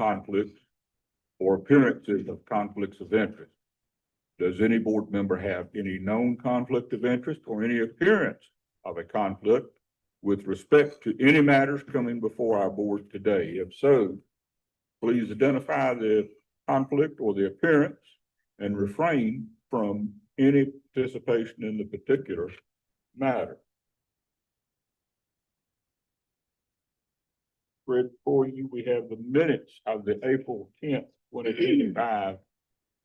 conflicts or appearances of conflicts of interest. Does any board member have any known conflict of interest or any appearance of a conflict with respect to any matters coming before our board today? If so, please identify the conflict or the appearance and refrain from any participation in the particular matter. Read for you, we have the minutes of the April 10th, 2025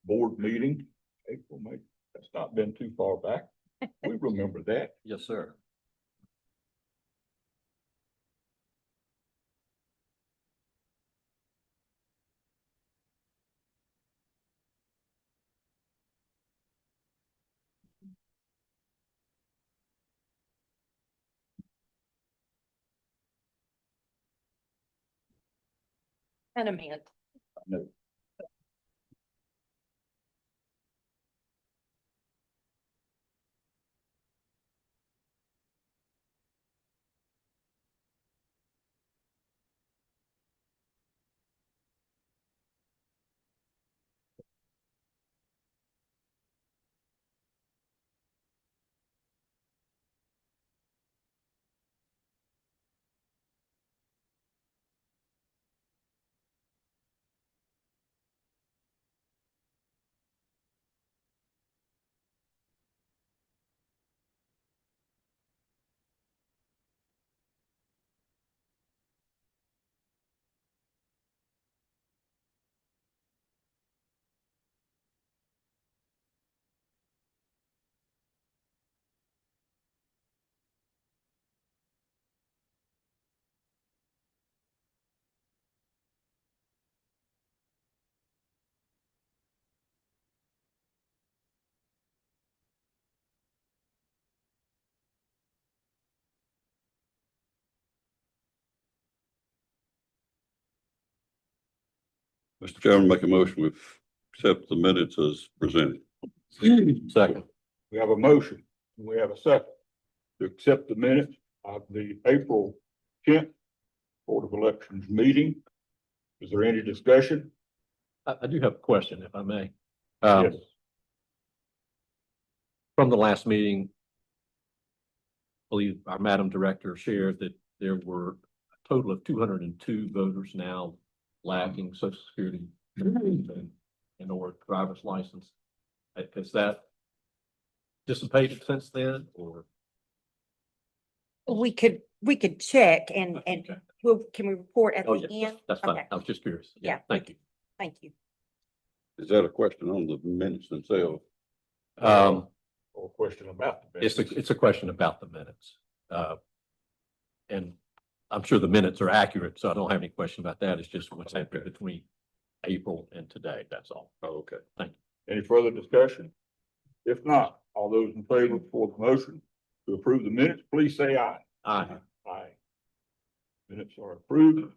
board meeting. April, May, that's not been too far back. We remember that. Yes, sir. And amend. No. Mr. Chairman, make a motion we accept the minutes as presented. Second. We have a motion, and we have a second to accept the minutes of the April 10th Board of Elections meeting. Is there any discussion? I do have a question, if I may. Yes. From the last meeting, I believe our Madam Director shared that there were a total of 202 voters now lacking Social Security and or driver's license. Has that dissipated since then, or? We could check and Okay. can we report at Oh, the yeah, end? that's fine. Okay. I was just curious. Yeah. Thank you. Thank you. Is that a question on the minutes themselves? Or question about the It's minutes? it's a question about the minutes. And I'm sure the minutes are accurate, so I don't have any question about that. It's just what's happened between April and today. That's all. Oh, okay. Thank you. Any further discussion? If not, all those in favor for the motion to approve the minutes, please say aye. Aye. Aye. Minutes are approved.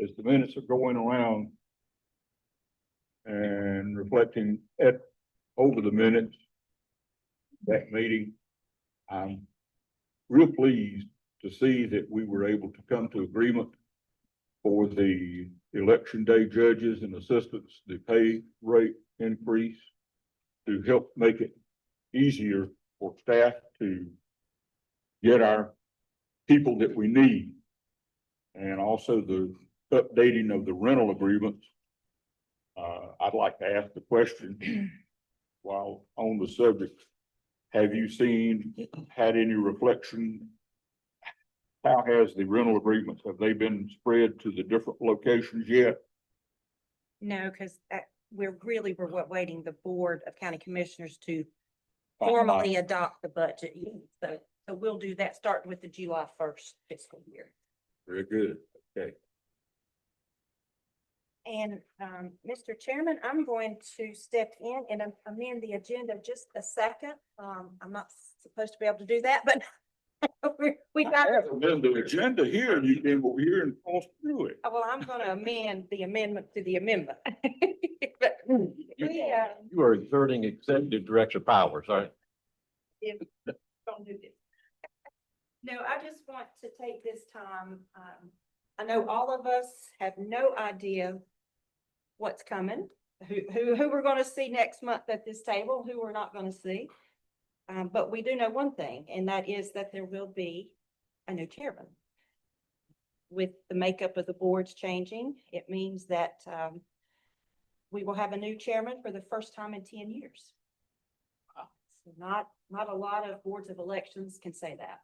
As the minutes are going around and reflecting over the minutes, that meeting, I'm real pleased to see that we were able to come to agreement for the election day judges and assistants, the pay rate increase to help make it easier for staff to get our people that we need. And also the updating of the rental agreements. I'd like to ask the question while on the subject. Have you had any reflection? How has the rental agreements, have they been spread to the different locations yet? No, because we're waiting the Board of County Commissioners to formally adopt the budget. So we'll do that starting with the July 1st fiscal year. Very good. Okay. And Mr. Chairman, I'm going to step in and amend the agenda just a second. I'm not supposed to be able to do that, but We I got, have the agenda here, and you came over here and forced through it. well, I'm gonna amend the amendment to the amendment. But we, You are exerting executive director powers, all right? don't do this. No, I just want to take this time, I know all of us have no idea what's coming, who we're gonna see next month at this table, who we're not gonna see. But we do know one thing, and that is that there will be a new chairman. With the makeup of the boards changing, it means that, we will have a new chairman for the first time in 10 years. So not a lot of boards of elections can say that.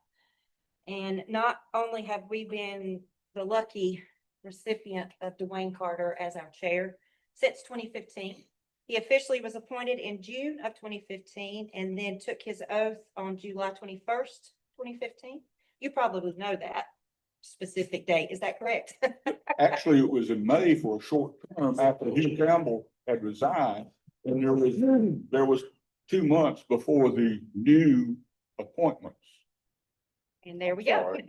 And not only have we been the lucky recipient of Dwayne Carter as our chair since 2015, he officially was appointed in June of 2015 and then took his oath on July 21st, 2015. You probably know that specific date. Is that correct? Actually, it was in May for a short term after Hugh Campbell had resigned. And there was 2 months before the new appointments. And there we go. Sorry.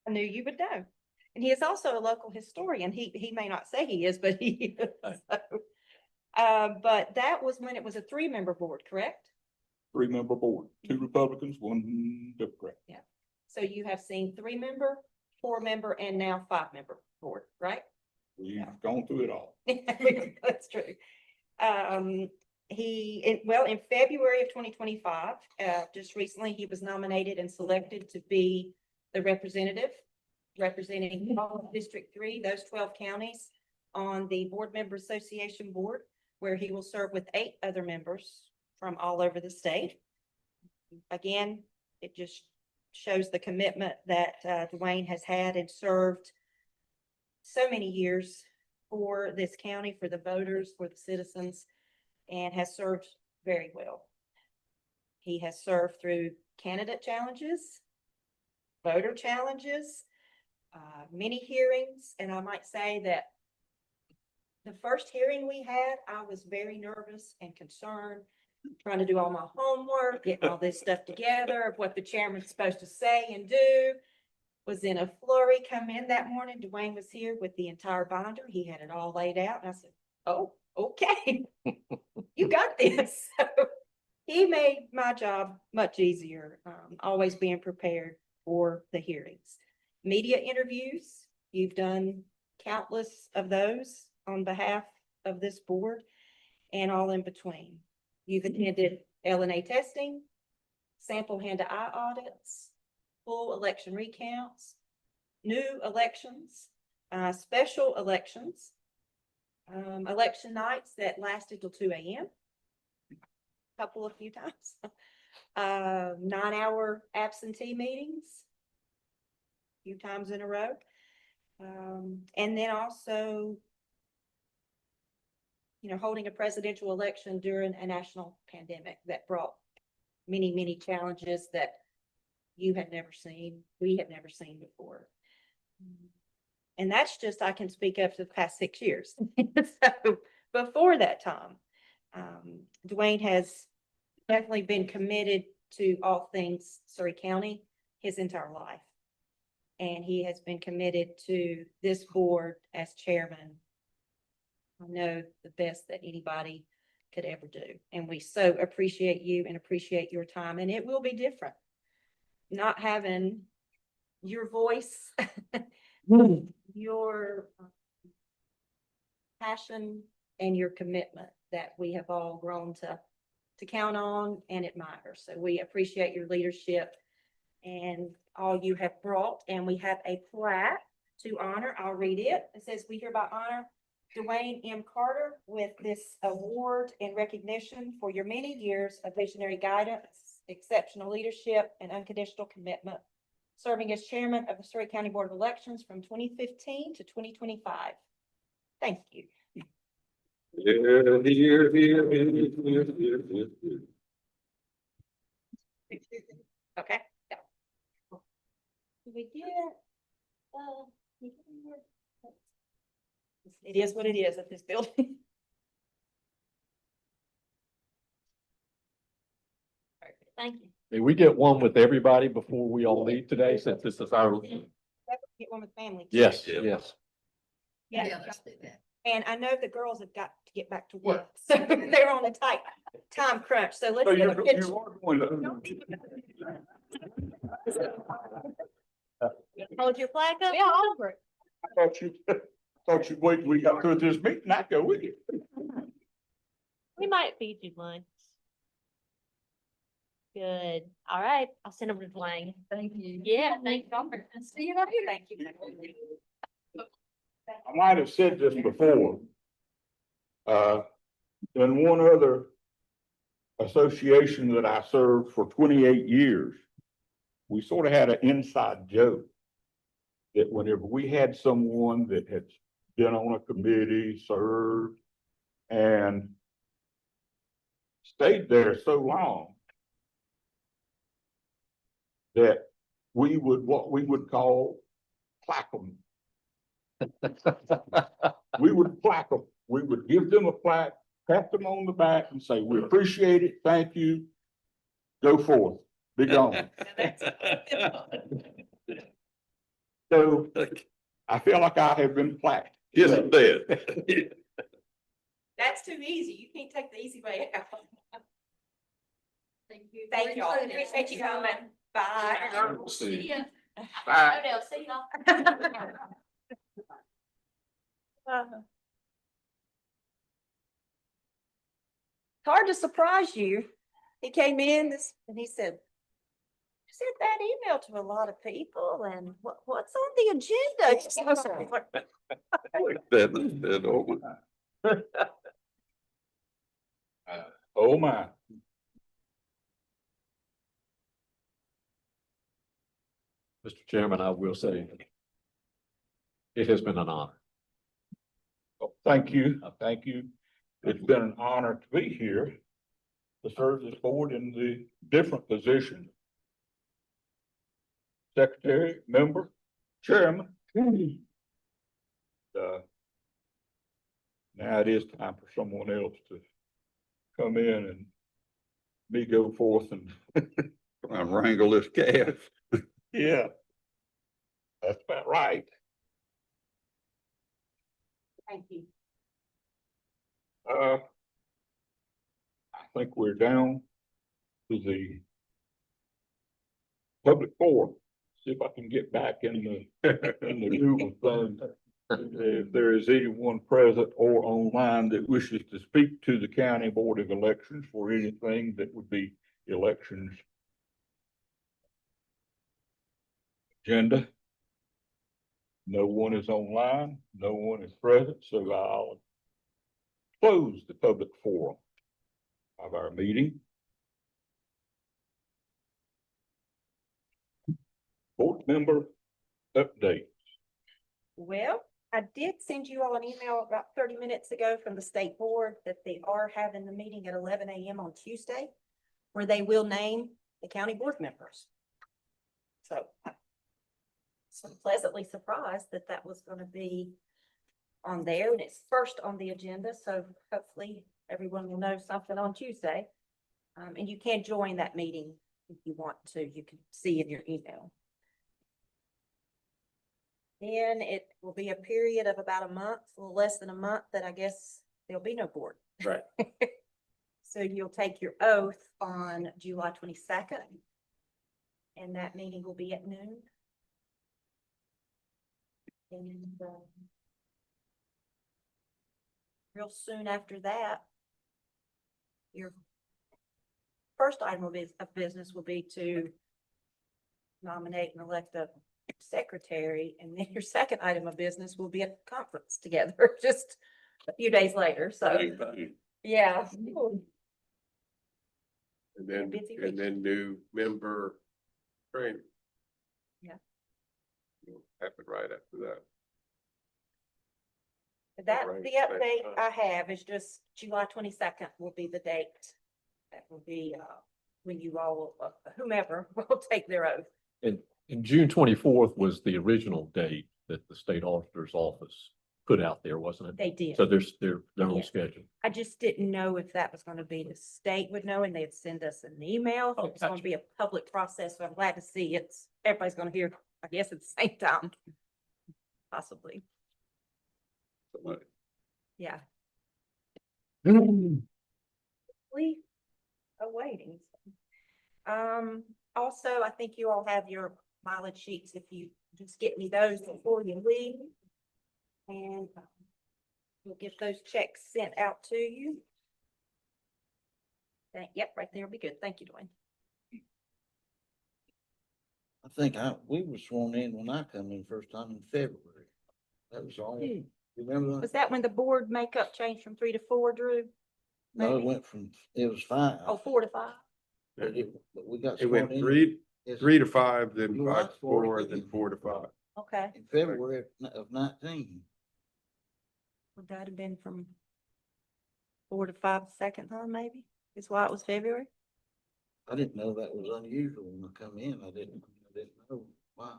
I knew you would know. And he is also a local historian. He may not say he is, but he is. So, but that was when it was a 3-member board, correct? 3-member board, 2 Republicans, 1 Democrat. So you have seen 3-member, 4-member, and now 5-member board, right? We've gone through it all. That's true. In February of 2025, just recently, he was nominated and selected to be the representative representing all of District 3, those 12 counties, on the Board Member Association Board, where he will serve with 8 other members from all over the state. Again, it just shows the commitment that Dwayne has had and served so many years for this county, for the voters, for the citizens, and has served very well. He has served through candidate challenges, voter challenges, many hearings, and I might say that the first hearing we had, I was very nervous and concerned, trying to do all my homework, getting all this stuff together of what the chairman's supposed to say and do. Was in a flurry. Come in that morning, Dwayne was here with the entire binder. He had it all laid out, and I said, "Oh, okay, you got this." So he made my job much easier, always being prepared for the hearings. Media interviews, you've done countless of those on behalf of this board and all in between. You've attended LNA testing, sample hand-to-eye audits, full election recounts, new elections, special elections, election nights that lasted till 2 a.m. A few times, 9-hour absentee meetings, a few times in a row. And then also, holding a presidential election during a national pandemic that brought many, many challenges that you had never seen, we had never seen before. And that's just, I can speak up to the past 6 years. So before that time, Dwayne has definitely been committed to all things Surrey County his entire life. And he has been committed to this board as chairman. I know the best that anybody could ever do. And we so appreciate you and appreciate your time. And it will be different. Not having your voice, your passion, and your commitment that we have all grown to count on and admire. So we appreciate your leadership and all you have brought. And we have a plaque to honor. I'll read it. It says, "We hereby honor Dwayne M. Carter with this award in recognition for your many years of visionary guidance, exceptional leadership, and unconditional commitment, serving as chairman of the Surrey County Board of Elections from 2015 to 2025. Thank you." Here, here, here, here, here, here, here. Okay. Yeah. Did we get, it is what it is at this building. Perfect. Thank you. Can we get one with everybody before we all leave today, since this is our? Get one with family. Yes, Yeah. yes. Yeah, let's do that. and I know the girls have got to get back to work, so they're on a tight time crunch, so let's So get a you picture. are going to. Hold your flag up. Thought you'd wait till we got through this meeting, I'd go with you. We might feed you lunch. Good. All right. I'll send them to Lang. Thank you. Yeah, thank you. See you later. Thank you. I might have said this before. In one other association that I served for 28 years, we sort of had an inside joke that whenever we had someone that had been on a committee, served, and stayed there so long that we would, what we would call plaque them. We would plaque them. We would give them a plaque, pat them on the back and say, we appreciate it, thank you. Go forth, be gone. So I feel like I have been plaqued. Yes, it did. That's too easy. You can't take the easy way out. Thank you. Thank y'all. Appreciate you coming. Bye. See ya. Bye. Odell, see y'all. Hard to surprise you. He came in this and he said, "I sent that email to a lot of people and what's on the agenda?" That old one. Oh, my. Mr. Chairman, I will say it has been an honor. Well, thank you, thank you. It's been an honor to be here to serve this board in the different positions. Secretary, member, chairman. Now it is time for someone else to come in and me go forth and, I wrangle this calf. yeah. That's about right. Thank you. I think we're down to the public forum. See if I can get back in the groove of things. If there is anyone present or online that wishes to speak to the County Board of Elections for anything that would be elections agenda. No one is online, no one is present, so I'll close the public forum of our meeting. Board member update. Well, I did send you all an email about 30 minutes ago from the state board that they are having the meeting at 11 a.m. on Tuesday, where they will name the county board members. So I'm pleasantly surprised that that was going to be on there, and it's first on the agenda, so hopefully everyone will know something on Tuesday. And you can join that meeting if you want to. You can see in your email. Then it will be a period of about a month, a little less than a month, that I guess there'll be no board. Right. So you'll take your oath on July 22nd. And that meeting will be at noon. And real soon after that, your first item of business will be to nominate and elect a secretary, and then your second item of business will be a conference together just a few days later, so, Bang, bang. yeah. And then, Busy week. and then new member training. Yeah. Happen right after that. That, Right, the right, update I have is just July 22nd will be the date. That will be, when you all, whomever will take their oath. And June 24th was the original date that the state auditor's office put out there, wasn't it? They did. So they're on Yeah. schedule. I just didn't know if that was gonna be the state would know and they'd send us an email. If Oh, it was gonna gotcha. be a public process, so I'm glad to see everybody's gonna hear, I guess, at the same time. Possibly, Somebody- yeah. We awaiting. Also, I think you all have your mileage sheets, if you just get me those before you leave. And we'll get those checks sent out to you. Yep, right there will be good. Thank you, Dwayne. I think we were sworn in when I come in first time in February. That was all. You remember Was that? that when the board makeup changed from 3 to 4, Drew? No, it maybe? went it was 5. Oh, 4 to 5? But we got It went sworn in. three to 5, then You 5 asked to for it, 4, didn't then you? 4 to 5. Okay. In February of 19. Would that have been from 4 to 5 the second time, maybe? Is why it was February? I didn't know that was unusual when I come in. I didn't know why.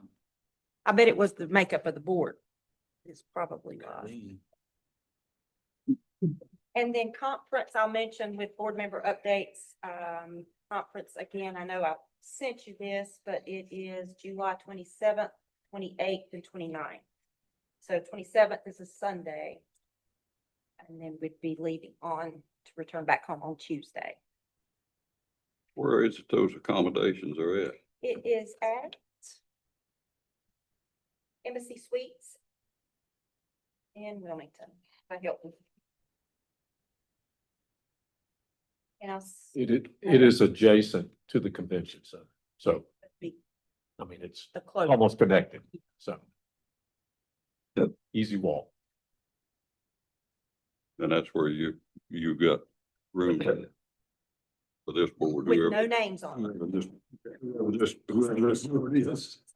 I bet it was the makeup of the board. It's probably why. And then conference, I'll mention with board member updates, conference again, I know I sent you this, but it is July 27th, 28th, and 29th. So 27th is a Sunday. And then we'd be leaving on to return back home on Tuesday. Where is it those accommodations are at? It is at Embassy Suites in Wilmington, by Hilton. And It is adjacent to the convention center. So, be I mean, it's the close. almost connected, so. Easy walk. And that's where you got room for this board. With whoever- no names on it. whoever It's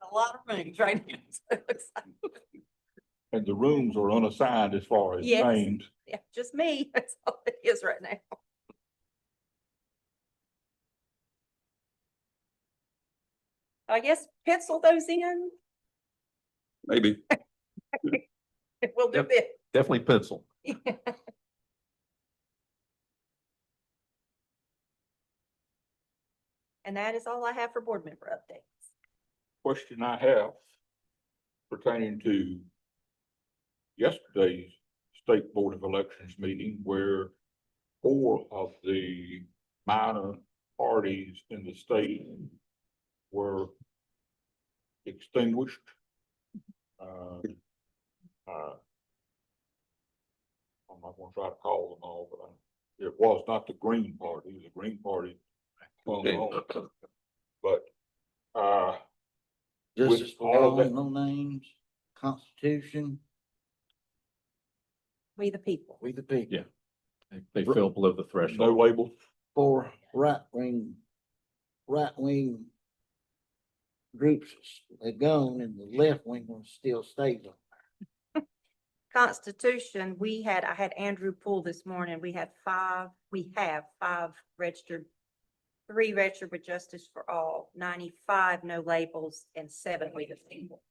a lot of rooms right now. So it looks like- And the rooms are unassigned as far as Yes. names. Yeah, just me. That's all it is right now. I guess pencil those in. Maybe. We'll do Yep. this. Definitely pencil. And that is all I have for board member updates. Question I have pertaining to yesterday's State Board of Elections meeting where 4 of the minor parties in the state were extinguished. I'm not gonna try to call them all, but it was not the Green Party, the Green Party clung on. But, Justice all for all, that- no names, Constitution, We the people. we the people. Yeah. They fell below the no threshold. label. For right-wing groups had gone and the left wing was still stable. Constitution, I had Andrew pull this morning. We have 5 registered. 3 registered with Justice for All, 95 no labels, and 7 we the people.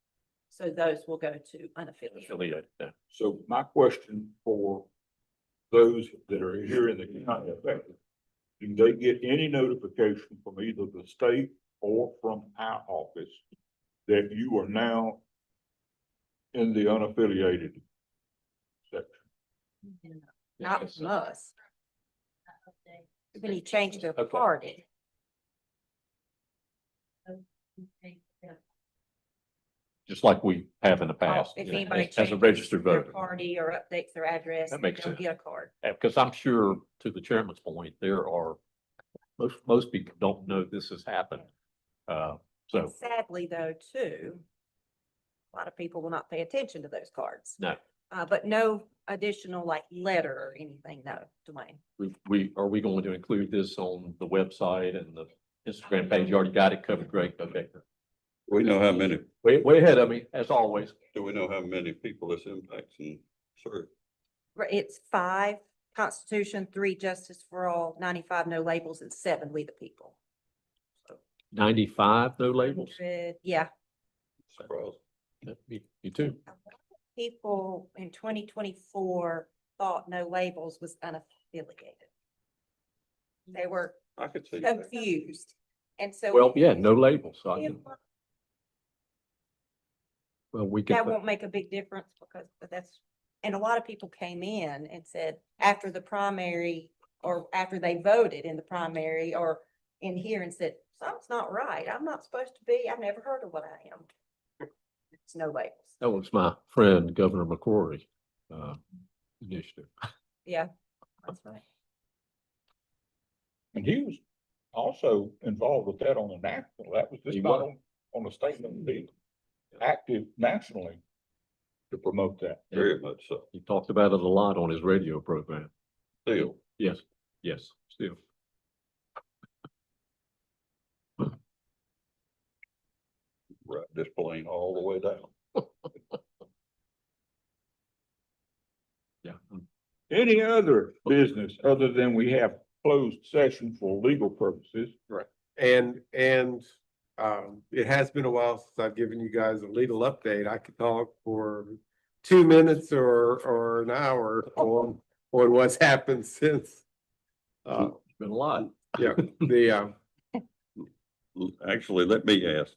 So those will go to unaffiliated. Affiliated, yeah. So my question for those that are here in the county affected, do they get any notification from either the state or from our office that you are now in the unaffiliated section? Not Yes. from us. When you change to a Okay. party. Just like we have in the past. If you know, anybody as a changes registered their voter. party or updates their address, That makes they'll sense. get a card. Because I'm sure, to the chairman's point, there are, most people don't know this has happened. So, Sadly, though, too, a lot of people will not pay attention to those cards. no, But no additional like letter or anything, no, Dwayne. are we going to include this on the website and the Instagram page? You already got it covered, great, okay. We know how many, Way ahead of me, as always. do we know how many people this impacts and serve? Right, it's 5 Constitution, 3 Justice for All, 95 no labels, and 7 We the People. 95, no labels? 100, yeah, Surprise. Me too. people in 2024 thought No Labels was unaffiliated. They were I could see that. confused. And so. Well, yeah, no labels. So I Yeah, can, well, we can, that won't make a big difference because but that's, and a lot of people came in and said after the primary or after they voted in the primary or in here and said, something's not right. I'm not supposed to be. I've never heard of what I am. It's No Labels. that was my friend, Governor McCrory, initiative. Yeah, that's right. And he was also involved with that on the national, that was just He not was. on the state level, he active nationally to promote that. Very much so. He talked about it a lot on his radio program. Still, Yes, yes, still. right, this plane all the way down. Yeah. Any other business other than we have closed session for legal purposes? And it has been a while since I've given you guys a legal update. I could talk for 2 minutes or an hour on what's happened since. It's been a lot. Yeah, the, Actually, let me ask.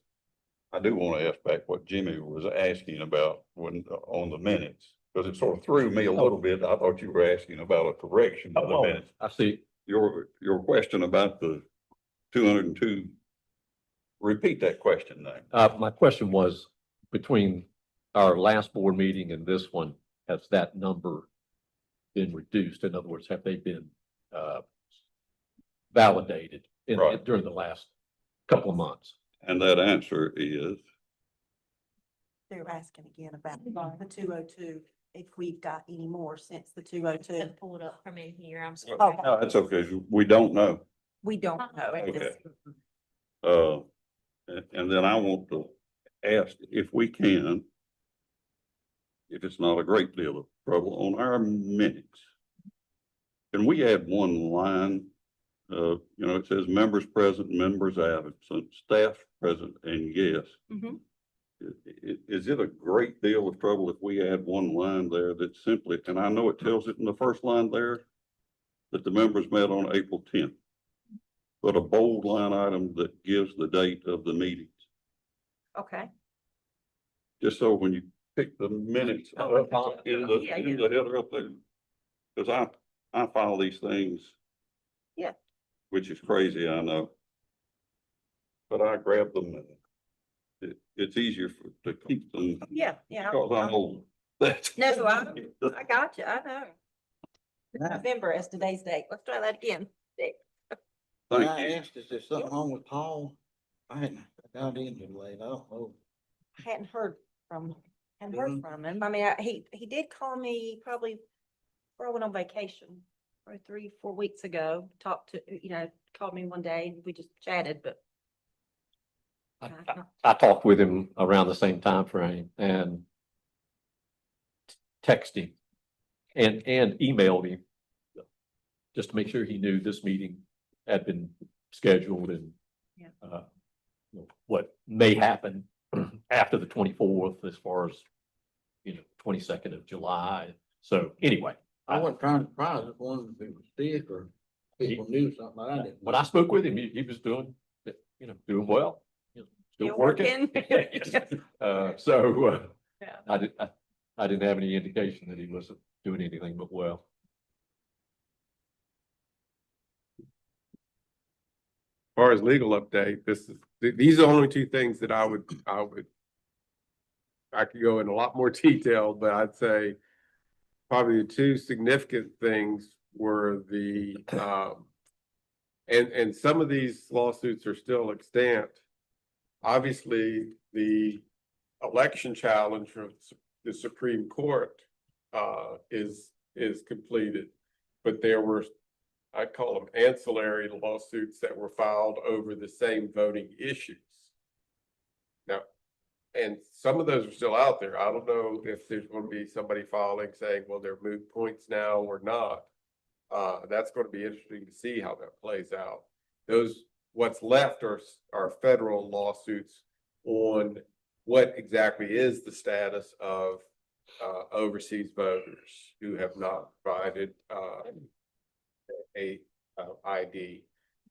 I do want to ask back what Jimmy was asking about when, on the minutes, because it sort of threw me a little bit. I thought you were asking about a correction of the Oh, minutes. I see. Your question about the 202, repeat that question now. My question was, between our last board meeting and this one, has that number been reduced? In other words, have they been validated Right. during the last couple of months? And that answer is, They're asking again about the 202, if we've got any more since the 202. Couldn't pull it up from in here. I'm sorry. Oh. no, that's okay. We don't know. We don't know. at this- And then I want to ask if we can, if it's not a great deal of trouble, on our minutes. Can we add one line? It says members present, members absent, staff present and guests. Mhm. Is it a great deal of trouble if we add one line there that simply, and I know it tells it in the first line there, that the members met on April 10th, but a bold line item that gives the date of the meetings, Okay. just so when you pick the minutes Oh, up gotcha. in Yeah, the header up there. Because I file these things. Yeah. Which is crazy, I know. But I grab them and it's easier to keep them Yeah, yeah. because I'm old. That's. No, I got you. I know. November is today's date. Let's try that again. When Thank I you. asked, is there something wrong with Paul? I got in too late, I don't know. I hadn't heard from him. Mhm. I mean, he did call me probably before I went on vacation, or 3-4 weeks ago, talked to, called me one day and we just chatted, but. I talked with him around the same time frame and texted him and emailed him just to make sure he knew this meeting had been scheduled and Yeah. What may happen after the 24th as far as, 22nd of July. So anyway, I wasn't trying to surprise it, wondering if he was sick or people knew something I didn't. when I spoke with him, he was doing, doing well. Still Still working. working. Yeah. I didn't have any indication that he wasn't doing anything but well. as far as legal update, these are the only two things that I could go in a lot more detail, but I'd say probably the two significant things were and some of these lawsuits are still extant. Obviously, the election challenge from the Supreme Court is completed, but there were, I call them ancillary lawsuits that were filed over the same voting issues. Now, and some of those are still out there. I don't know if there's going to be somebody filing saying, well, they're moot points now or not. That's going to be interesting to see how that plays out. What's left are federal lawsuits on what exactly is the status of overseas voters who have not provided, a ID?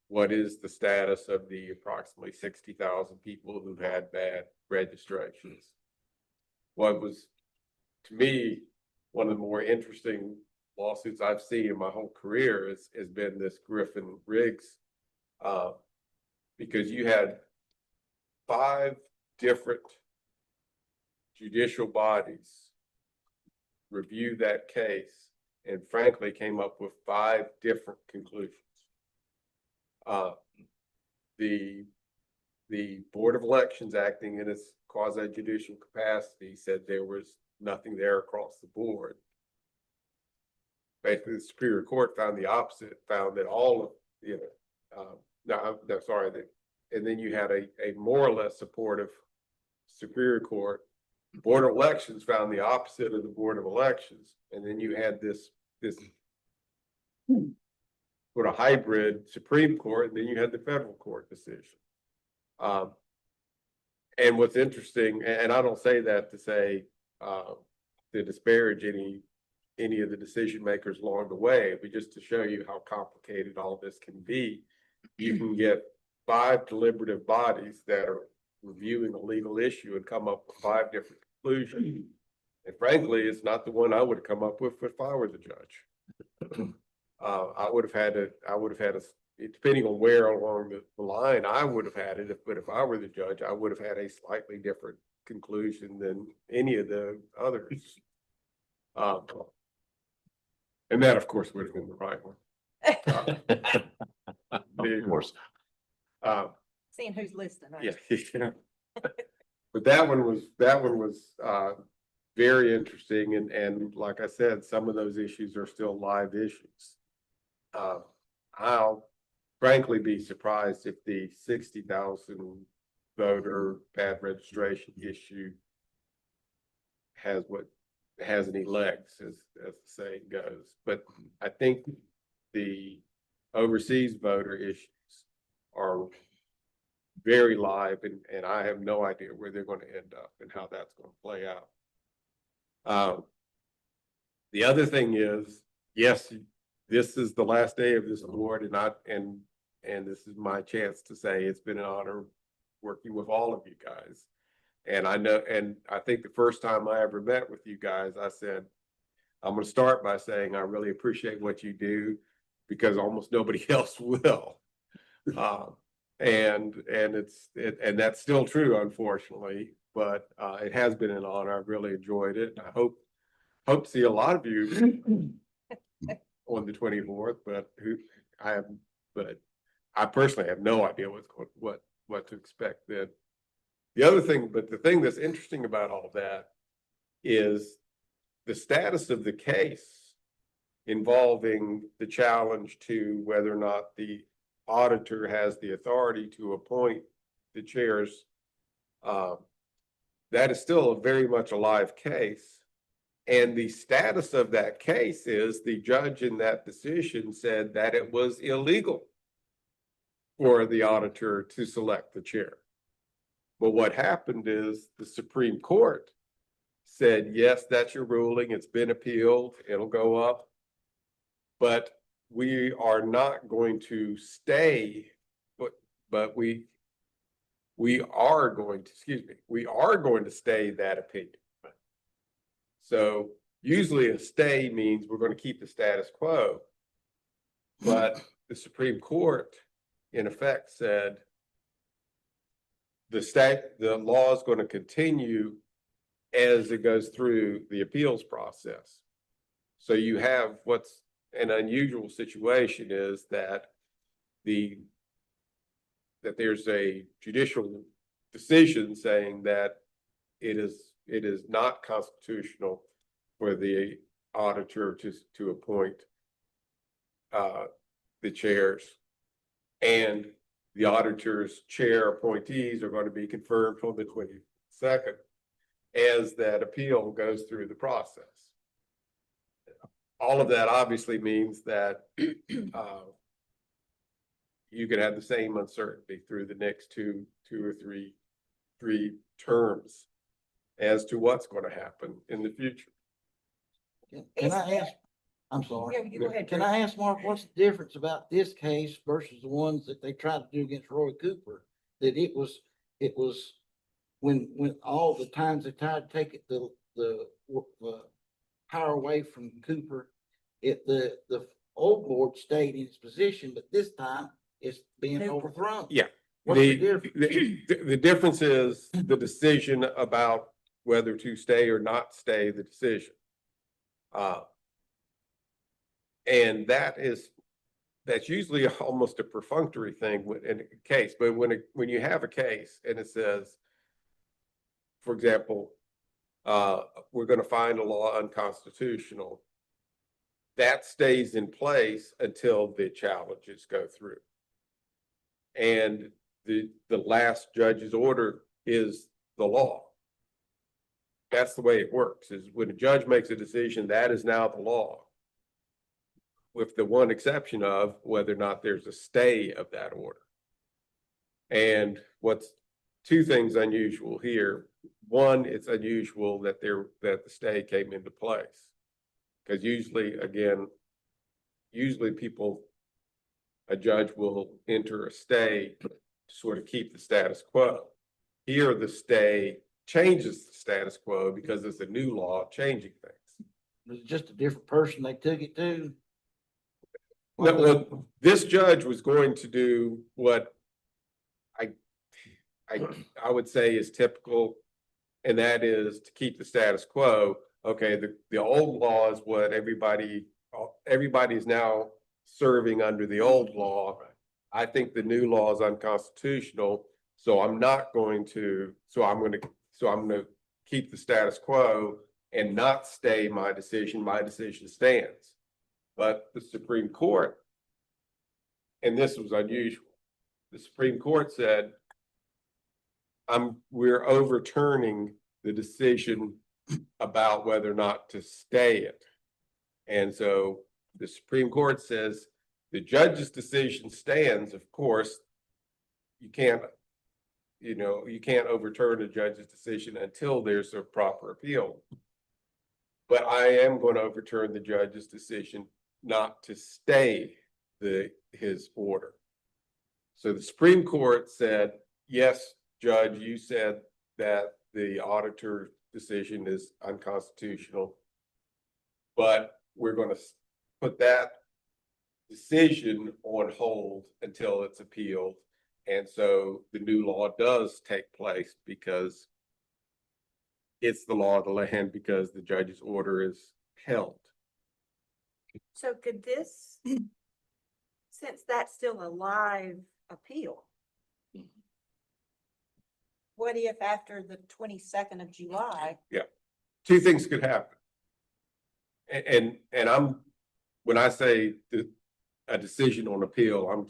What is the status of the approximately 60,000 people who had bad registrations? What was, to me, one of the more interesting lawsuits I've seen in my whole career has been this Griffin Riggs. Because you had 5 different judicial bodies review that case and frankly came up with 5 different conclusions. The Board of Elections, acting in its quasi judicial capacity, said there was nothing there across the board. Basically, the Superior Court found the opposite, found that all of, and then you had a more or less supportive Superior Court. Board of Elections found the opposite of the Board of Elections, and then you had this sort of hybrid Supreme Court, and then you had the federal court decision. And what's interesting, and I don't say that to say to disparage any of the decision makers along the way, but just to show you how complicated all this can be. You can get 5 deliberative bodies that are reviewing a legal issue and come up with 5 different conclusions. And frankly, it's not the one I would have come up with if I were the judge. I would have had a, depending on where along the line I would have had it, but if I were the judge, I would have had a slightly different conclusion than any of the others. And that, of course, would have been the right one. Of course. Seeing who's listening. Yeah. But that one was very interesting, and like I said, some of those issues are still live issues. I'll frankly be surprised if the 60,000 voter bad registration issue has any legs, as the saying goes. But I think the overseas voter issues are very live, and I have no idea where they're going to end up and how that's going to play out. The other thing is, yes, this is the last day of this board, and this is my chance to say it's been an honor working with all of you guys. And I know, and I think the first time I ever met with you guys, I said, I'm going to start by saying I really appreciate what you do, because almost nobody else will. And that's still true, unfortunately, but it has been an honor. I've really enjoyed it. I hope to see a lot of you on the 24th, but I personally have no idea what to expect then. The thing that's interesting about all that is the status of the case involving the challenge to whether or not the auditor has the authority to appoint the chairs. That is still a very much a live case. And the status of that case is the judge in that decision said that it was illegal for the auditor to select the chair. But what happened is the Supreme Court said, yes, that's your ruling. It's been appealed. It'll go up. But we are not going to stay, but we are going to stay that opinion. So usually a stay means we're going to keep the status quo. But the Supreme Court, in effect, said the law is going to continue as it goes through the appeals process. So you have what's an unusual situation is that there's a judicial decision saying that it is not constitutional for the auditor to appoint the chairs, and the auditor's chair appointees are going to be confirmed on the 22nd as that appeal goes through the process. All of that obviously means that you could have the same uncertainty through the next two or three terms. as to what's gonna happen in the future. Can I ask, I'm sorry. Yeah, you go ahead, Can Drew. I ask Mark, what's the difference about this case versus the ones that they tried to do against Roy Cooper? That it was when all the times they tried to take it, the power away from Cooper, the old board stayed in its position, but this time it's being New. overthrown. Yeah. What's the difference? The difference is the decision about whether to stay or not stay the decision. And that's usually almost a perfunctory thing in a case, but when you have a case and it says, for example, we're gonna find a law unconstitutional, that stays in place until the challenges go through. And the last judge's order is the law. That's the way it works, is when a judge makes a decision, that is now the law. With the one exception of whether or not there's a stay of that order. And what's two things unusual here. One, it's unusual that the stay came into place. Because usually a judge will enter a stay to sort of keep the status quo. Here, the stay changes the status quo because it's a new law changing things. Was it just a different person they took it to? No, well, this judge was going to do what I would say is typical, and that is to keep the status quo. Okay, the old law is what everybody is now serving under the old law. I think the new law is unconstitutional, so I'm going to keep the status quo and not stay my decision. My decision stands. But the Supreme Court, and this was unusual, the Supreme Court said, we're overturning the decision about whether or not to stay it. And so the Supreme Court says the judge's decision stands. Of course, you can't overturn a judge's decision until there's a proper appeal. But I am going to overturn the judge's decision not to stay his order. So the Supreme Court said, yes, Judge, you said that the auditor decision is unconstitutional, but we're going to put that decision on hold until it's appealed. And so the new law does take place because it's the law of the land, because the judge's order is held. So could this, since that's still a live appeal, what if after the 22nd of July, Two things could happen. And when I say a decision on appeal, I'm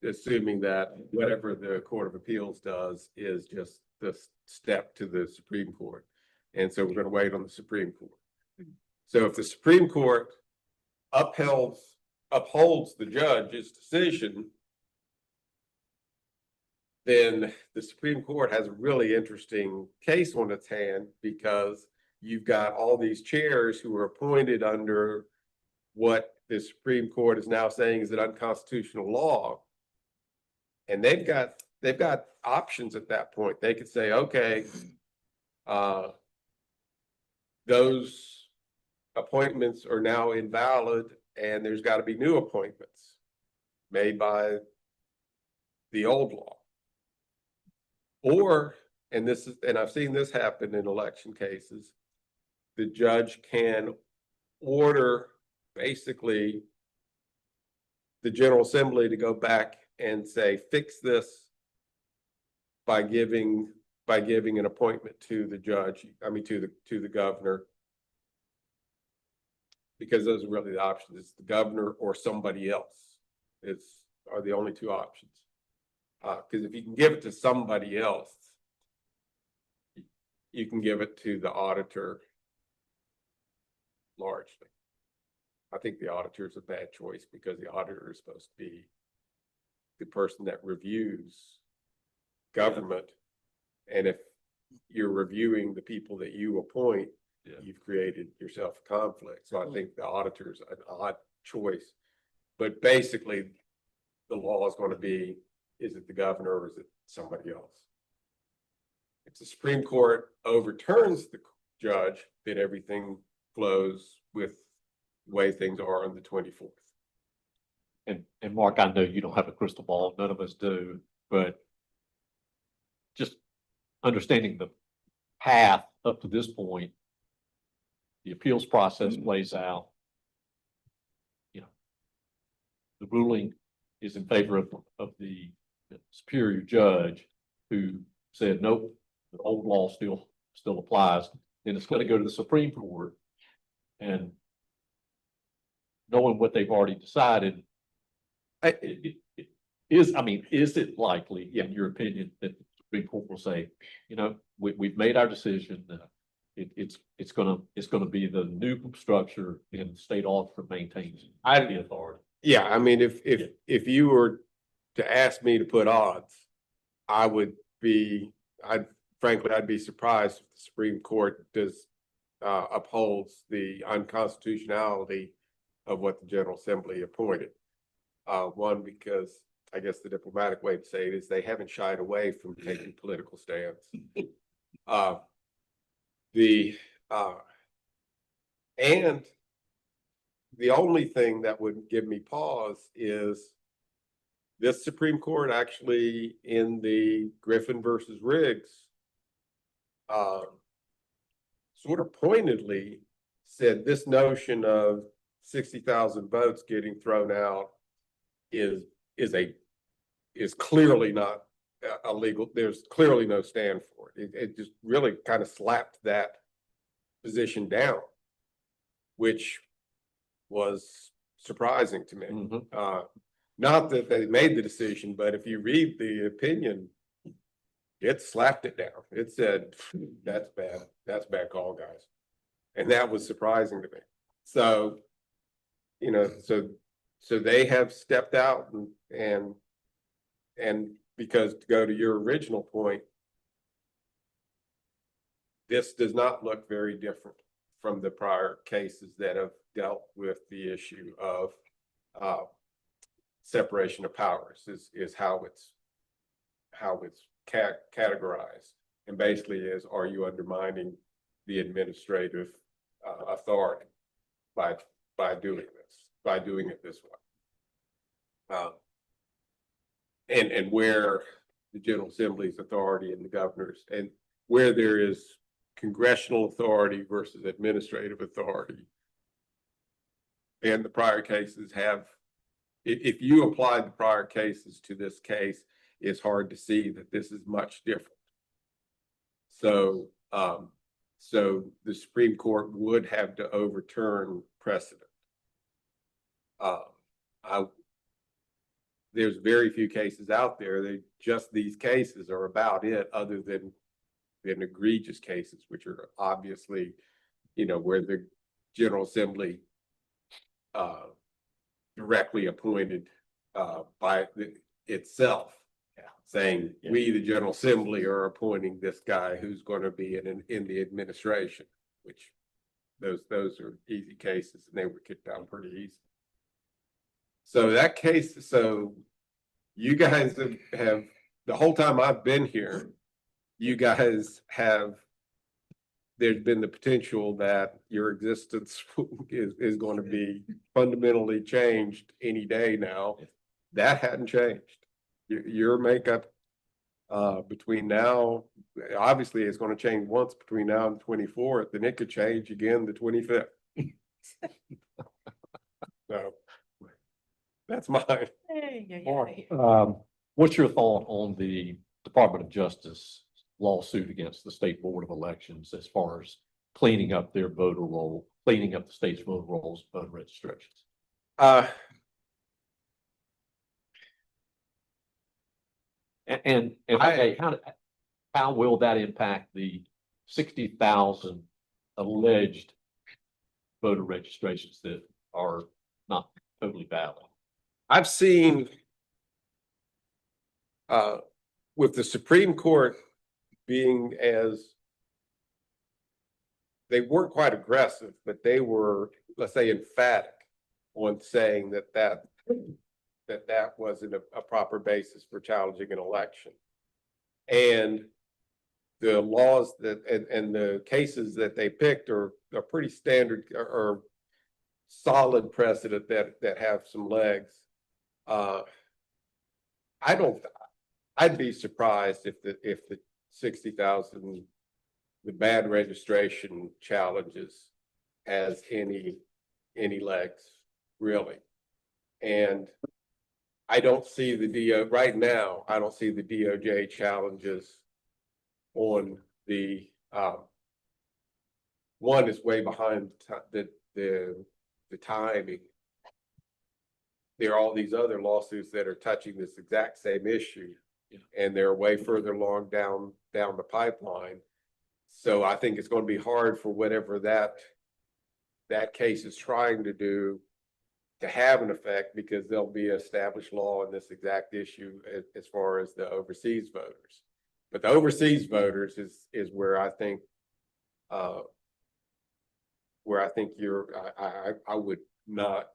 assuming that whatever the Court of Appeals does is just the step to the Supreme Court. And so we're going to wait on the Supreme Court. So if the Supreme Court upholds the judge's decision, then the Supreme Court has a really interesting case on its hand, because you've got all these chairs who are appointed under what the Supreme Court is now saying is an unconstitutional law. And they've got options at that point. They could say, okay, those appointments are now invalid and there's got to be new appointments made by the old law. Or, and I've seen this happen in election cases, the judge can order basically the General Assembly to go back and say, fix this by giving an appointment to the judge, to the governor. Because those are really the options. It's the governor or somebody else are the only two options. Because if you can give it to somebody else, you can give it to the auditor largely. I think the auditor is a bad choice, because the auditor is supposed to be the person that reviews government. And if you're reviewing the people that you appoint, Yeah. you've created yourself a conflict. So I think the auditor's an odd choice. But basically, the law is gonna be, is it the governor or is it somebody else? If the Supreme Court overturns the judge, then everything flows with the way things are on the 24th. And Mark, I know you don't have a crystal ball, none of us do, but just understanding the path up to this point, the appeals process plays out. You know, the ruling is in favor of the superior judge who said, nope, the old law still applies. Then it's gonna go to the Supreme Court. And knowing what they've already decided, is it likely, in your opinion, that the Supreme Court will say, you know, we've made our decision, it's gonna be the new structure and the state auditor maintains the authority. Yeah, I mean, if you were to ask me to put odds, I'd be surprised if the Supreme Court upholds the unconstitutionality of what the General Assembly appointed. One, because I guess the diplomatic way to say it is they haven't shied away from taking political stands. And the only thing that would give me pause is this Supreme Court actually in the Griffin versus Riggs sort of pointedly said this notion of 60,000 votes getting thrown out is clearly not illegal. There's clearly no stand for it. It just really kind of slapped that position down, which was surprising to me. Mhm. Not that they made the decision, but if you read the opinion, it slapped it down. It said, that's bad call, guys. And that was surprising to me. So, you know, so they have stepped out and because to go to your original point, this does not look very different from the prior cases that have dealt with the issue of separation of powers is how it's categorized, and basically is, are you undermining the administrative authority by doing it this way? And where the General Assembly's authority and the governor's, and where there is congressional authority versus administrative authority. And the prior cases have, if you apply the prior cases to this case, it's hard to see that this is much different. So, so the Supreme Court would have to overturn precedent. There's very few cases out there. These cases are about it, other than egregious cases, which are obviously, you know, where the General Assembly directly appointed by itself, saying we, the General Assembly, are appointing this guy who's going to be in the administration, which those are easy cases, and they were kicked out pretty easy. So that case, so you guys have the whole time I've been here, you guys have, there's been the potential that your existence is going to be fundamentally changed any day now. That hadn't changed. Your makeup between now, obviously it's going to change once between now and the 24th, and it could change again the 25th. So that's mine. Mark, what's your thought on the Department of Justice lawsuit against the State Board of Elections as far as cleaning up their voter roll, cleaning up the state's voter rolls, voter registrations? And okay, how will that impact the 60,000 alleged voter registrations that are not totally valid? I've seen with the Supreme Court being as they weren't quite aggressive, but they were, let's say, emphatic on saying that wasn't a proper basis for challenging an election. And the laws and the cases that they picked are pretty standard or solid precedent that have some legs. I'd be surprised if the 60,000, the bad registration challenges has any legs, really. And I don't see right now, I don't see the DOJ challenges on the, one is way behind the timing. There are all these other lawsuits that are touching this exact same issue. Yeah. And they're way further along down the pipeline. So I think it's going to be hard for whatever that case is trying to do to have an effect, because there'll be established law in this exact issue as far as the overseas voters. But the overseas voters is where I think I would not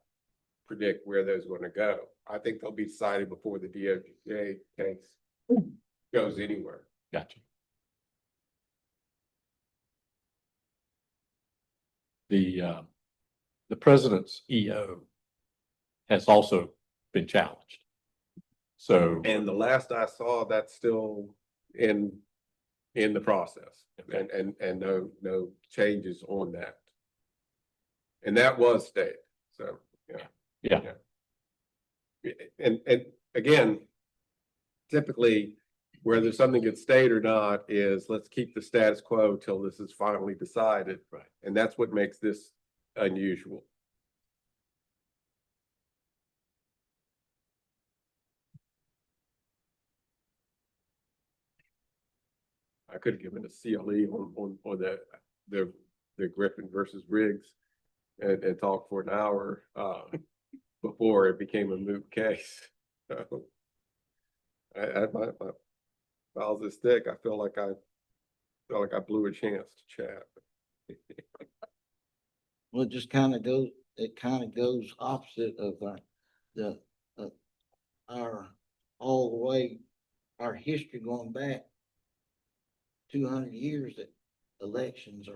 predict where those are going to go. I think they'll be decided before the DOJ case goes anywhere. Gotcha. The president's EO has also been challenged. So, And the last I saw, that's still in the process, Okay. and no changes on that. And that was stayed. So yeah, and again, typically, whether something gets stayed or not is, let's keep the status quo till this is finally decided. Right. And that's what makes this unusual. I could have given a CLE on the Griffin versus Riggs and talked for an hour before it became a moot case. So my files this thick. I feel like I blew a chance to chat. Well, it kind of goes opposite of all the way, our history going back 200 years, that elections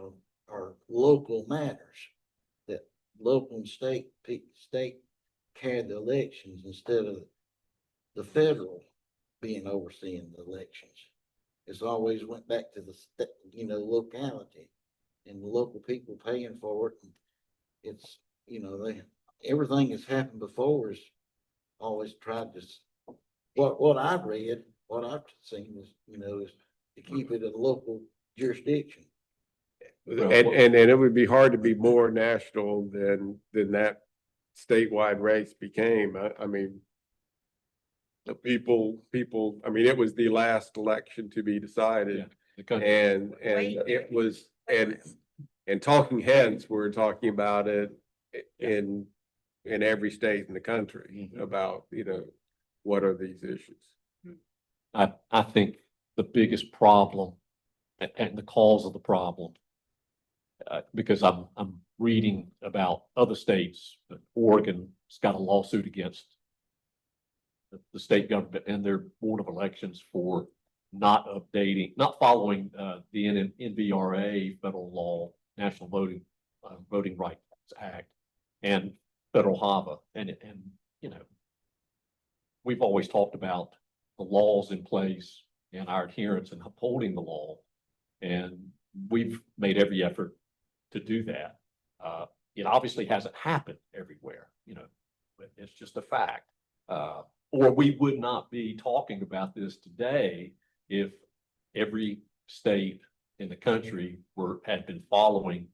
are local matters, that local and state carry the elections instead of the federal being overseeing the elections. It's always went back to the locality and the local people paying for it. And it's, everything that's happened before is always tried to, what I've read, what I've seen is, is to keep it a local jurisdiction. And it would be hard to be more national than that statewide race became. I mean, the people, I mean, it was the last election to be decided. the country. And it was, and talking heads were talking about it in every state in the country about, what are these issues? I think the biggest problem and the cause of the problem, because I'm reading about other states, Oregon's got a lawsuit against the state government and their board of elections for not following the NVRA federal law, National Voting Rights Act, and federal HAVA, and we've always talked about the laws in place and our adherence and upholding the law, and we've made every effort to do that. It obviously hasn't happened everywhere, but it's just a fact. Or we would not be talking about this today if every state in the country had been following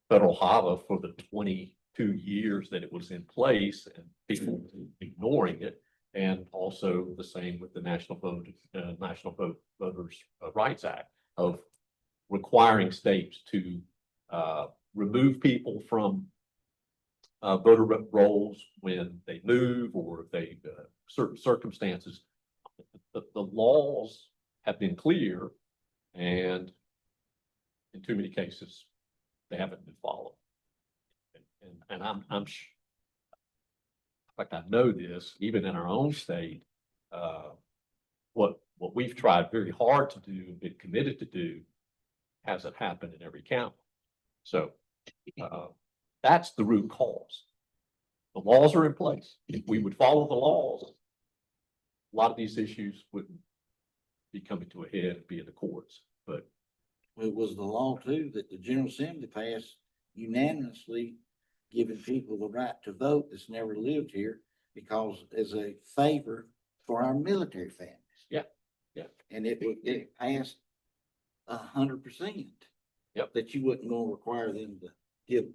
federal HAVA for the 22 years that it was in place, and people ignoring it. And also the same with the National Voters Rights Act of requiring states to remove people from voter rolls when they move, or if they certain circumstances. The laws have been clear, And in too many cases, they haven't been followed. And in fact, I know this, even in our own state, what we've tried very hard to do, been committed to do, hasn't happened in every county. So, that's the root cause. The laws are in place. If we would follow the laws, a lot of these issues wouldn't be coming to a head and be in the courts, but It was the law too that the General Assembly passed unanimously, giving people the right to vote that's never lived here because as a favor for our military families. Yeah, yeah. And it passed 100%. Yep. That you wouldn't gonna require them to give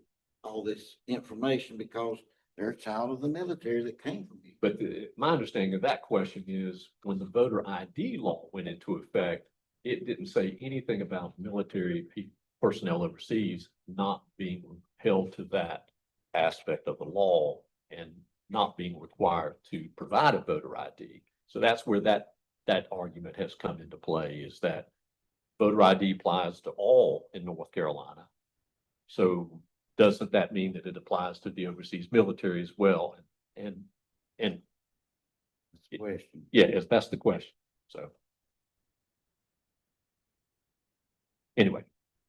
all this information because they're a child of the military that came from you. But my understanding of that question is when the voter ID law went into effect, it didn't say anything about military personnel overseas not being held to that aspect of the law and not being required to provide a voter ID. So that's where that argument has come into play, is that voter ID applies to all in North Carolina. So doesn't that mean that it applies to the overseas military as well? And Question. yeah, that's the question. So anyway,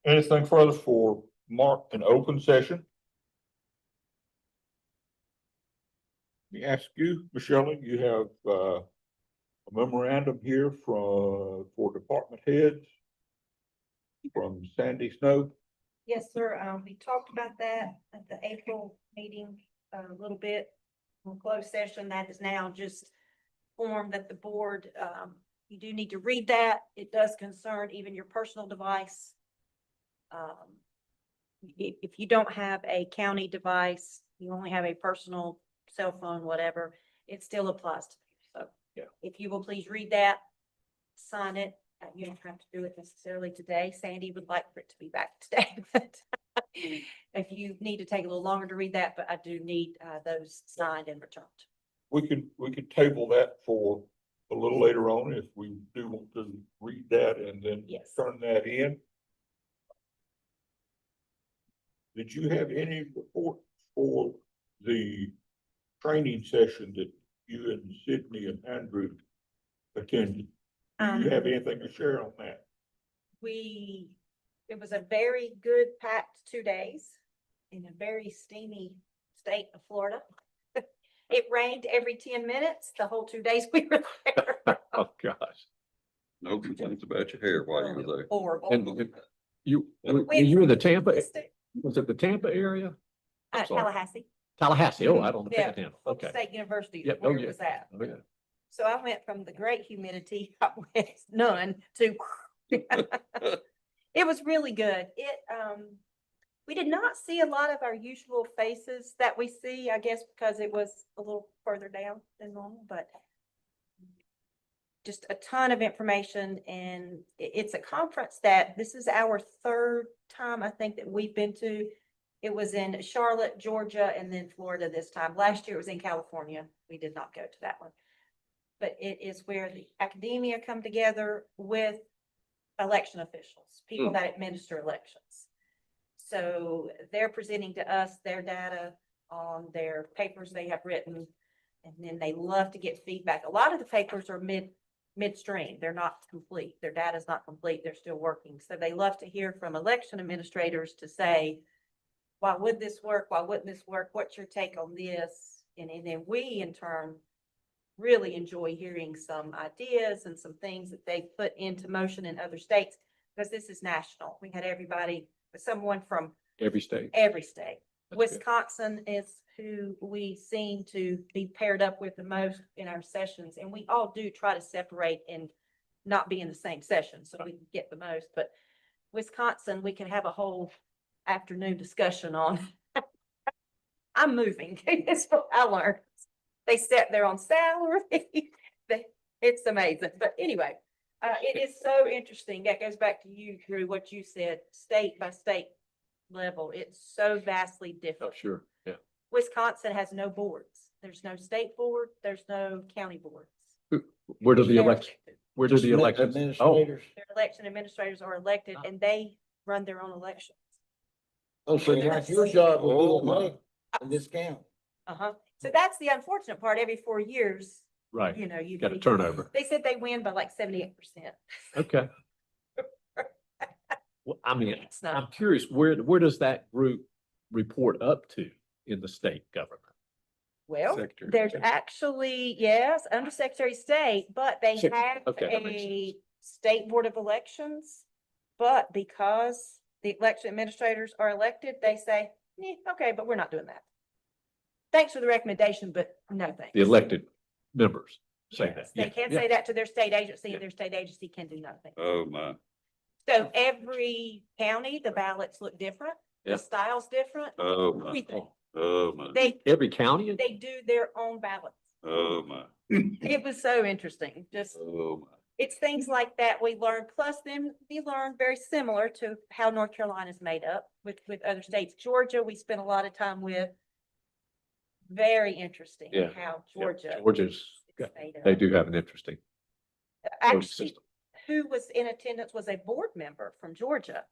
Anything further for Mark in open session? Let me ask you, Michelle, you have a memorandum here for department heads from Sandy Snow. Yes, sir. We talked about that at the April meeting a little bit. In closed session, that is now just formed that the board, you do need to read that. It does concern even your personal device. If you don't have a county device, you only have a personal cell phone, whatever, it still applies to you. So yeah, if you will please read that, sign it. You don't have to do it necessarily today. Sandy would like for it to be back today, but if you need to take a little longer to read that, but I do need those signed and returned. We could table that for a little later on if we do want to read that and then Yes. turn that in. Did you have any report for the training session that you and Sydney and Andrew attended? Do you have anything to share on that? It was a very good packed 2 days in a very steamy state of Florida. It rained every 10 minutes, the whole 2 days we were there. oh gosh. No complaints about your hair while you were there. Horrible. And you were in the Tampa, was it the Tampa area? I'm sorry. Tallahassee. Tallahassee. Oh, I don't think Yeah, of Tampa. Florida Okay. State University is Yep. where Oh, it yeah. was at. Oh, yeah. So I went from the great humidity, I went none to. It was really good. We did not see a lot of our usual faces that we see, I guess, because it was a little further down than normal, but just a ton of information, and it's a conference that this is our third time, I think, that we've been to. It was in Charlotte, Georgia, and then Florida this time. Last year it was in California. We did not go to that one. But it is where the academia come together with election officials, people that administer elections. So they're presenting to us their data on their papers they have written, and then they love to get feedback. A lot of the papers are midstream. They're not complete. Their data is not complete. They're still working. So they love to hear from election administrators to say, why would this work? Why wouldn't this work? What's your take on this? And then we, in turn, really enjoy hearing some ideas and some things that they put into motion in other states, because this is national. We had someone from Every state. every state. That's good. Wisconsin is who we seem to be paired up with the most in our sessions, and we all do try to separate and not be in the same session so we can get the most. But Wisconsin, we can have a whole afternoon discussion on. I'm moving. It's what I learned. They set their own salary. It's amazing. But anyway, it is so interesting. That goes back to you, Drew, what you said, state by state level. It's so vastly Oh, different. sure. Yeah. Wisconsin has no boards. There's no state board. There's no county boards. Where does the Sheriff. election, Where do Just the let elections? Oh, Administrators, Their election administrators are elected and they run their own elections. oh, so like your job will Oh, be my. elected in this county. Uh-huh. So that's the unfortunate part. Every 4 years, right. you know, you Got a turnover. They said they win by like 78%. Okay. Well, I mean, It's not. I'm curious, where does that group report up to in the state government? Well, Secretary of there's State. actually, yes, under Secretary of State, but they Sec- have okay, that makes a state board of elections. But because the election administrators are elected, they say, okay, but we're not doing that. Thanks for the recommendation, but no thanks. The elected members say that. Yes, they Yeah, can yeah. say that to their state agency, Yeah. and their state agency can do nothing. Oh, my. So every county, the ballots look different, Yeah. the style's different, Oh, my. everything. Oh, my. They Every county? they do their own ballots. Oh, my. It was so interesting, just, Oh, my. it's things like that we learn, plus then we learn very similar to how North Carolina is made up with other states. Georgia, we spent a lot of time with. Very interesting Yeah. how Yeah, Georgia. Georgia's, is made they up. do have an interesting voting Actually, system. who was in attendance was a board member from Georgia,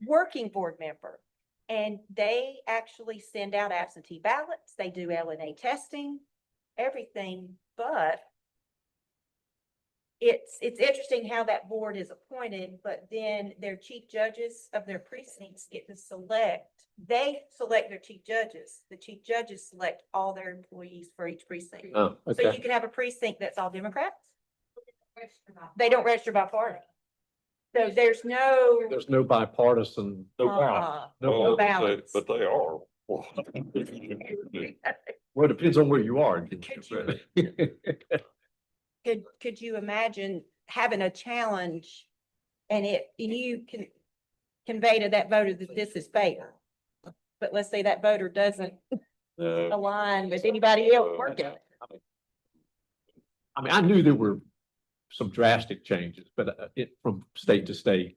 working board member. And they actually send out absentee ballots, they do LNA testing, everything, but it's interesting how that board is appointed, but then their chief judges of their precincts get to select, they select their chief judges. The chief judges select all their employees for each precinct. Oh, So you okay. can have a precinct that's all Democrats. They don't register by party. So there's no. There's no bipartisan. uh-uh. No, Oh, balance. But they are. well, it depends on where you are. Could you imagine having a challenge and you can convey to that voter that this is fair? But let's say that voter doesn't align with anybody else working. I mean, I knew there were some drastic changes, but from state to state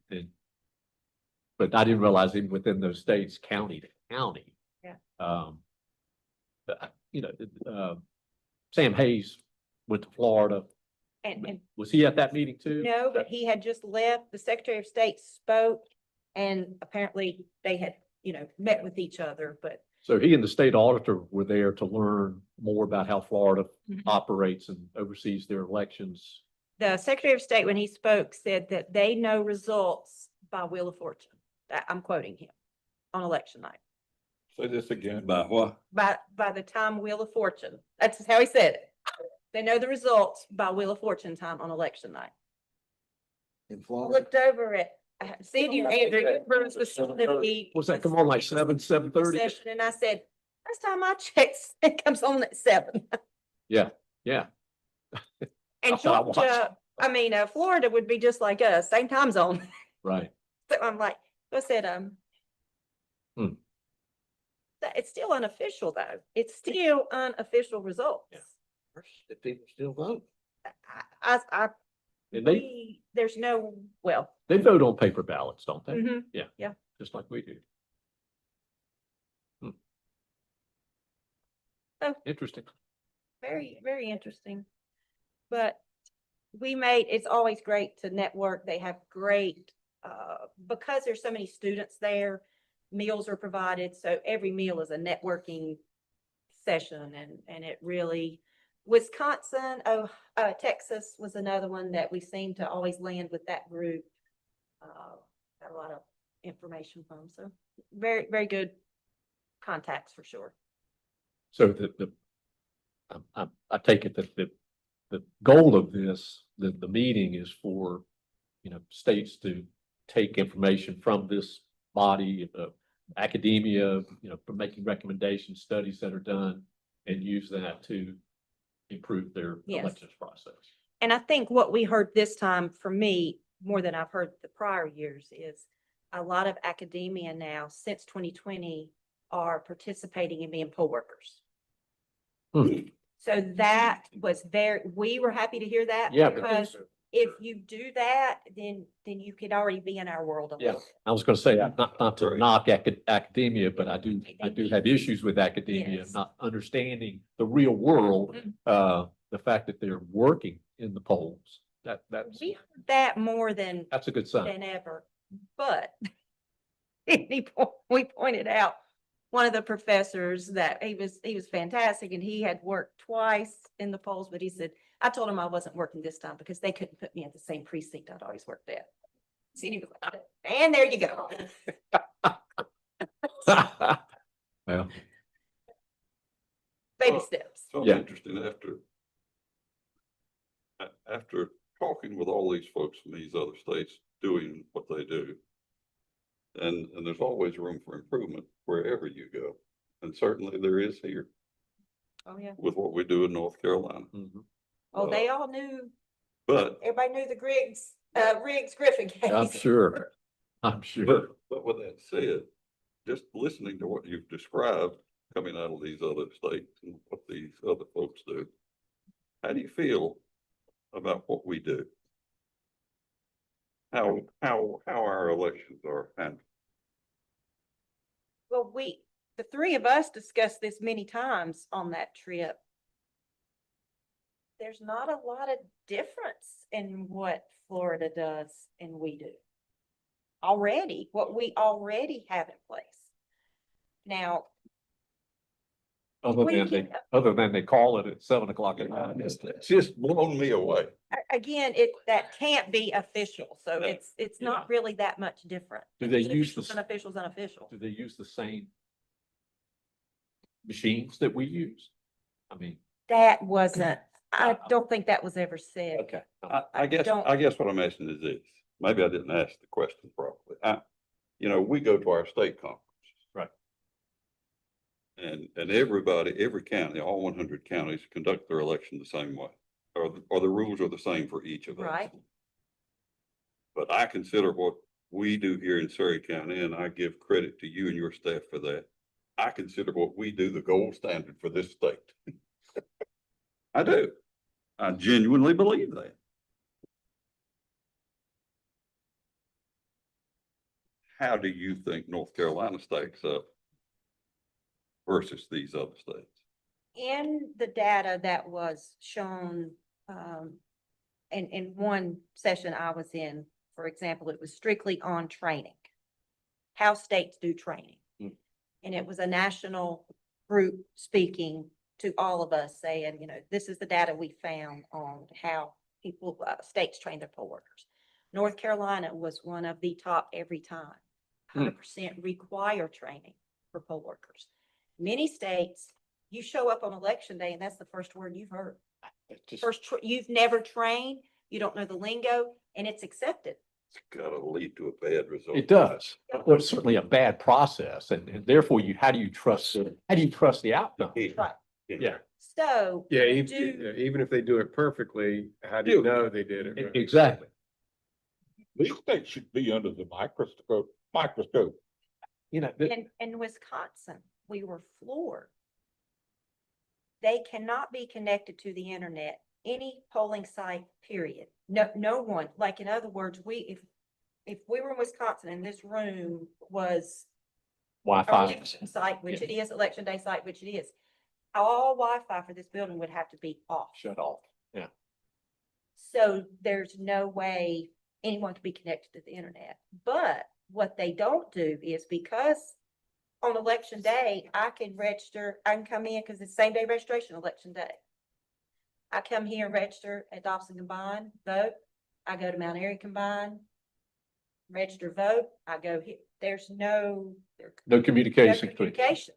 but I didn't realize even within those states, county to county. Yeah. Sam Hayes went to Florida. And Was he at that meeting too? no, but he had just left, the Secretary of State spoke and apparently they had, met with each other, but So he and the state auditor were there to learn more about how Florida Mhm. operates and oversees their elections. the Secretary of State, when he spoke, said that they know results by wheel of fortune. I'm quoting him on election night. Say this again. By what? By the time wheel of fortune. That's how he said it. They know the results by wheel of fortune time on election night. In I Florida, looked over at, Sid, you answered, Bruce was specifically. Was that come on like 7:30? Session, and I said, last time I checked, it comes on at 7. Yeah. And I thought I watched. Georgia, Florida would be just like us, same time zone. Right. So I'm like, I said, Hmm. It's still unofficial though. It's still unofficial results. Yeah. the people still vote. And they There's no, well, vote on paper ballots, don't they? mhm. Just like we do. Oh. Interesting. Very, very interesting. But it's always great to network. They have great, because there's so many students there, meals are provided. So every meal is a networking session and it really, Wisconsin, Texas was another one that we seem to always land with that group. Got a lot of information from, so very, very good contacts for sure. So I take it that the goal of this, the meeting is for, states to take information from this body, academia, for making recommendations, studies that are done, and use that to improve their Yes. elections process. And I think what we heard this time, for me, more than I've heard the prior years, is a lot of academia now, since 2020, are participating in being poll workers. Hmm. So that was we were happy to hear that. Yeah, Because if you do that, then you could already be in our world. A Yeah. little. I was gonna say, not to Right. knock academia, but I do have issues with academia, Yes. not understanding the real world. Mhm. The fact that they're working in the polls That's, We heard that more that's a good sign. than ever, but we pointed out, one of the professors that he was fantastic and he had worked twice in the polls, but he said, I told him I wasn't working this time because they couldn't put me at the same precinct I'd always worked at. See, he was like, and there you go. Well, Baby Well, steps. So Yeah. it's interesting after talking with all these folks from these other states doing what they do. And there's always room for improvement wherever you go. And certainly there is here Oh, yeah. with what we do in North Carolina. mhm. Oh, they all knew, But, everybody knew the Riggs Griffin case. I'm sure. I'm sure. but with that said, just listening to what you've described coming out of these other states and what these other folks do, how do you feel about what we do? How our elections are handled? Well, the three of us discussed this many times on that trip. There's not a lot of difference in what Florida does and we do. Already, what we already have in place. Now, Other we than can- other than they call it at 7 o'clock at night. It's just blown me away. again, that can't be official, so No. it's not really that much different. Do they It's use official's the, unofficial's unofficial. do they use the same machines that we use? I mean, That wasn't, I don't think that was ever said. okay. I guess don't- what I'm asking is this, maybe I didn't ask the question properly. We go to our state conferences. Right. And everybody, every county, all 100 counties conduct their election the same way, or the rules are the same for each of us. Right. But I consider what we do here in Surrey County, and I give credit to you and your staff for that. I consider what we do the gold standard for this state. I do. I genuinely believe that. How do you think North Carolina stacks up versus these other states? In the data that was shown, in one session I was in, for example, it was strictly on training. How states do training. Mm. And it was a national group speaking to all of us saying, this is the data we found on how people, states train their poll workers. North Carolina was one of the top every time. Hmm. 100% require training for poll workers. Many states, you show up on election day and that's the first word you've heard. It just- You've never trained, you don't know the lingo, and it's accepted. It's gotta lead to a bad result. It does. Well, it's certainly a bad process and therefore how do you trust the outcome? Right. Yeah. So. Yeah, do- even if they do it perfectly, how do you Yeah. know they did it? right? Exactly. These states should be under the microscope. In Wisconsin, we were floored. They cannot be connected to the internet, any polling site, period. No one, like in other words, if we were in Wisconsin and this room was our Wi-Fi. election site, which it is, election day site, which it is, all Wi-Fi for this building would have to be off. Shut off. Yeah. So there's no way anyone can be connected to the internet. But what they don't do is because on election day, I can come in because it's same day registration, election day. I come here and register at Dobson Combined, vote. I go to Mount Airy Combined, register, vote. I go here. There's no No communication. between- communication.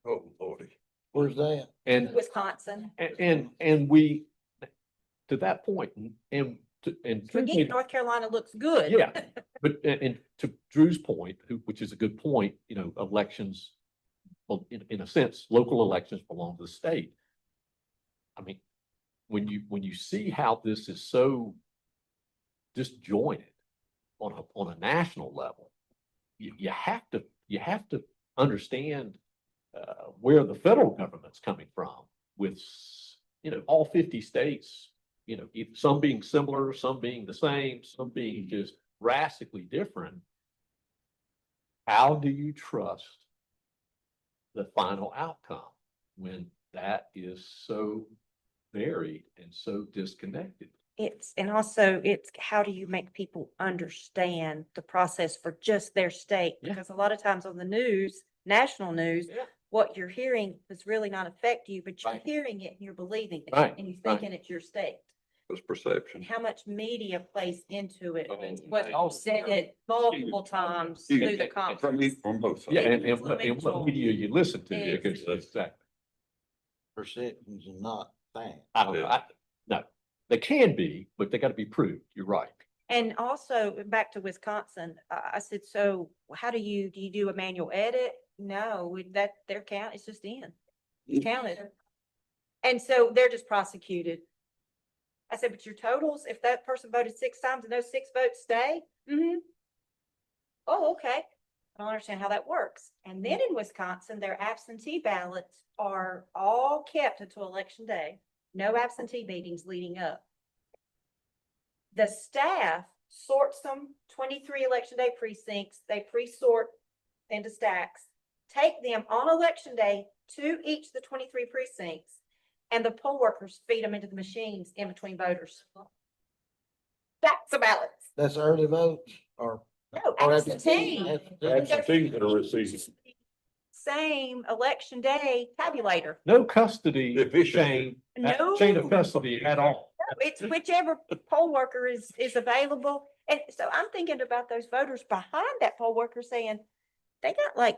Oh, Lordy. Where's that? And Wisconsin. And we, to that point, and Forget truthfully, North Carolina looks good. Yeah. but and to Drew's point, which is a good point, elections, well, in a sense, local elections belong to the state. I mean, when you see how this is so disjointed on a national level, you have to understand where the federal government's coming from with, all 50 states, some being similar, some being the same, some being just drastically different. How do you trust the final outcome when that is so varied and so disconnected? and also it's how do you make people understand the process for just their state? Yeah. Because a lot of times on the news, national news, Yeah. what you're hearing does really not affect you, but you're Right. hearing it and you're believing it. Right, And you're right. thinking it's your state. It's And perception. how much media plays into it. Oh, What you said it multiple times Huge. through the From, conference. from both sides. Yeah, and what Influential. media you listen to, because exactly. Perceptions and not facts. I don't know, no, they can be, but they gotta be proved, you're right. And also back to Wisconsin, I said, so how do you do a manual edit? No, that their count is just in. It's counted. And so they're just prosecuted. I said, but your totals, if that person voted 6 times and those 6 votes stay? Mm-hmm. Oh, okay. I don't understand how that works. And then in Wisconsin, their absentee ballots are all kept until election day. No absentee meetings leading up. The staff sorts them 23 election day precincts. They pre-sort into stacks, take them on election day to each of the 23 precincts, and the poll workers feed them into the machines in between voters. That's the ballots. That's early votes or? No, or absentee. Absentees that are receiving. Same election day tabulator. No custody Efficient. chain of No. custody at all. It's whichever poll worker is available. And so I'm thinking about those voters behind that poll worker saying, they got like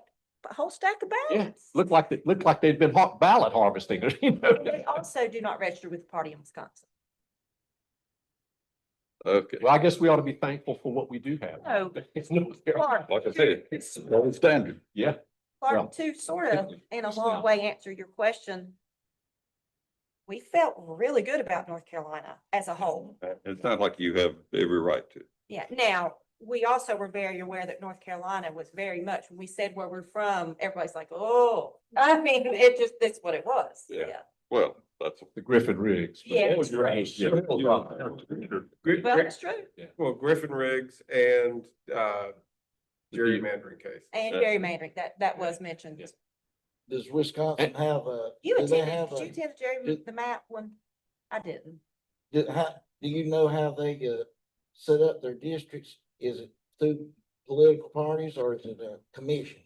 a whole stack of Yeah, ballots. looked like they'd been ballot harvesting, you know? They also do not register with the party in Wisconsin. Okay, Well, I guess we ought to be thankful for what we do have. No. It's North Carolina. Clark, like I said, it's gold standard. Yeah, Well, Clark, to sort of, in a long way, answer your question. We felt really good about North Carolina as a whole. It's not like you have every right to. Yeah, now, we also were very aware that North Carolina was very much, when we said where we're from, everybody's like, oh, I mean, that's what it was. Yeah. Yeah. Well, that's. the Griffin Riggs. Yeah. Oh, you're right. Yeah. Well, it's true. Well, Griffin Riggs and, gerrymandering case. And gerrymandering, that was mentioned. Yeah. Does Wisconsin have a? You do they attended, have did you a? attend the map one? I didn't. Do you know how they set up their districts? Is it through political parties or is it a commission?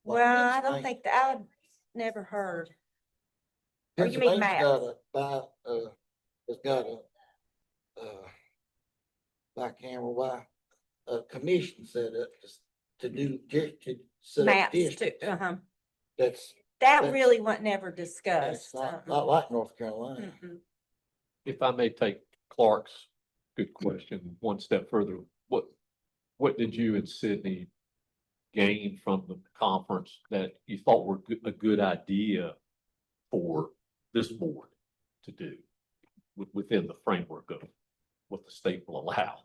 Like Well, I don't Pennsylvania- think that, I've never heard. Oh, you mean Pennsylvania's got it's got a commission set up to do, to set up Maps too, districts. uh-huh. That That really was never that's discussed. not like North Carolina. Mm-mm. If I may take Clark's good question one step further, what did you and Sydney gain from the conference that you thought were a good idea for this board to do within the framework of what the state will allow?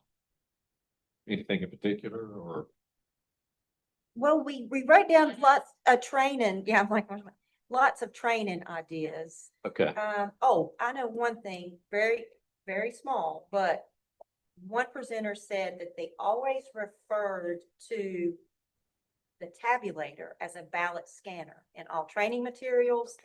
Anything in particular, or? Well, we wrote down lots of training, yeah, I'm like, lots of training ideas. Okay, Oh, I know one thing, very, very small, but one presenter said that they always referred to the tabulator as a ballot scanner in all training materials,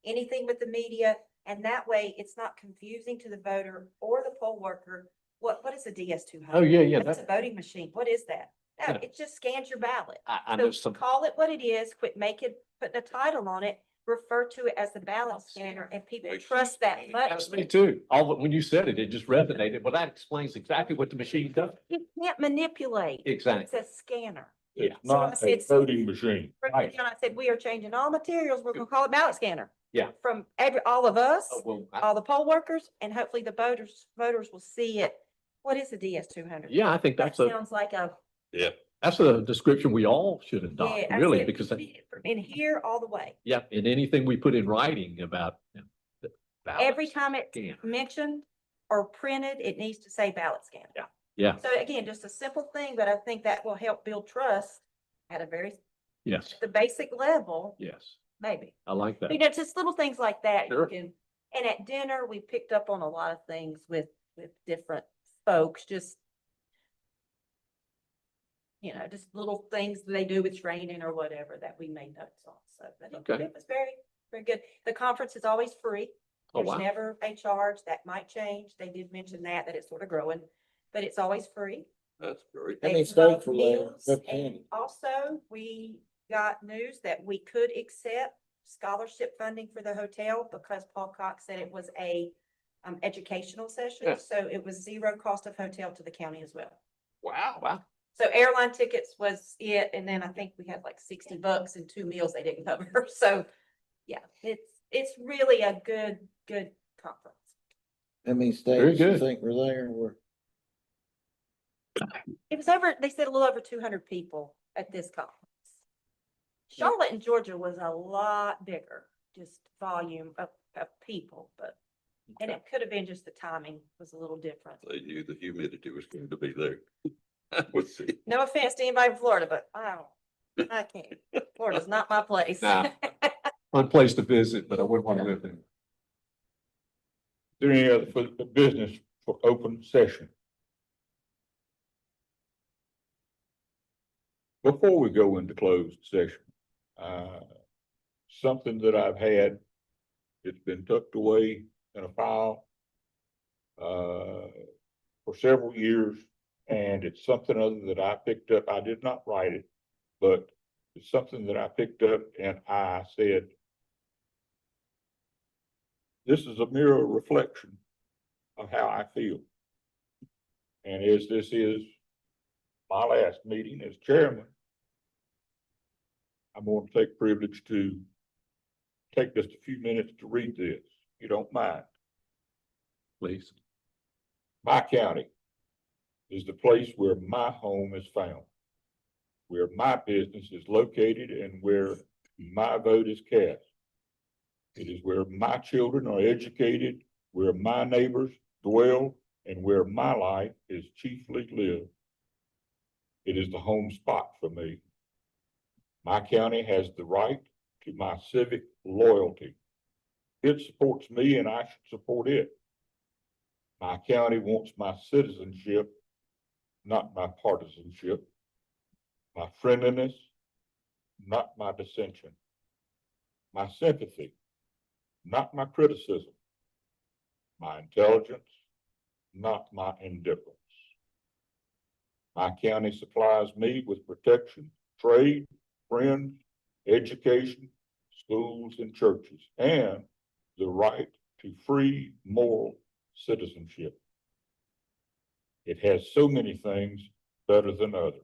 anything with the media, and that way it's not confusing to the voter or the poll worker. What is a DS-200? oh, yeah, That's a voting machine. What is that? No, Yeah. it just scans your ballot. I know So some, call it what it is, quit putting a title on it, refer to it as the ballot scanner, and people trust that much. that's me too. When you said it, it just resonated. Well, that explains exactly what the machine does. You can't manipulate. Exactly. It's a scanner. Yeah. It's not So I a said- voting machine. Right. And I said, we are changing all materials. We're gonna call it ballot scanner. Yeah. From all of us, Oh, well, all the poll workers, and hopefully the voters will see it. What is a DS-200? yeah, I think That sounds like a, that's a description we all should adopt, yeah. I really, said, because, in here all the way. yeah, in anything we put in writing about. The ballot Every time it's scanner. mentioned or printed, it needs to say ballot scanner. Yeah, So again, just a simple thing, but I think that will help build trust at yes, the basic level, yes, maybe. I like that. You know, just little things like that. You Sure. can, and at dinner, we picked up on a lot of things with different folks, just, just little things they do with training or whatever that we made notes on. So, but Okay. it was very, very good. The conference is always free. Oh, There's wow. never a charge. That might change. They did mention that it's sort of growing, but it's always free. That's great. How many They promote states were there? meals, Represented? and also, we got news that we could accept scholarship funding for the hotel because Paul Cox said it was a educational session, Yeah. so it was zero cost of hotel to the county as well. Wow. So airline tickets was it, and then I think we had like $60 and 2 meals they didn't cover. So, yeah, it's really a good conference. How many Very states you good. think were there? It was over, they said a little over 200 people at this conference. Charlotte and Georgia was a lot bigger, just volume of people, but, and it could have been just the timing was a little different. They knew the humidity was going to be there. We'll see. No offense to anybody in Florida, but I can't. Florida's not my place. Nah. Fun place to visit, but I wouldn't want to live there. Is there any other business for open session? Before we go into closed session, something that I've had, it's been tucked away in a file for several years, and it's something other that I picked up. I did not write it, but it's something that I picked up and I said, this is a mirror reflection of how I feel. And as this is my last meeting as chairman, I'm going to take privilege to take just a few minutes to read this, if you don't mind. Please. My county is the place where my home is found, where my business is located, and where my vote is cast. It is where my children are educated, where my neighbors dwell, and where my life is chiefly lived. It is the home spot for me. My county has the right to my civic loyalty. It supports me and I should support it. My county wants my citizenship, not my partisanship. My friendliness, not my dissension. My sympathy, not my criticism. My intelligence, not my indifference. My county supplies me with protection, trade, friends, education, schools, and churches, and the right to free moral citizenship. It has so many things better than others.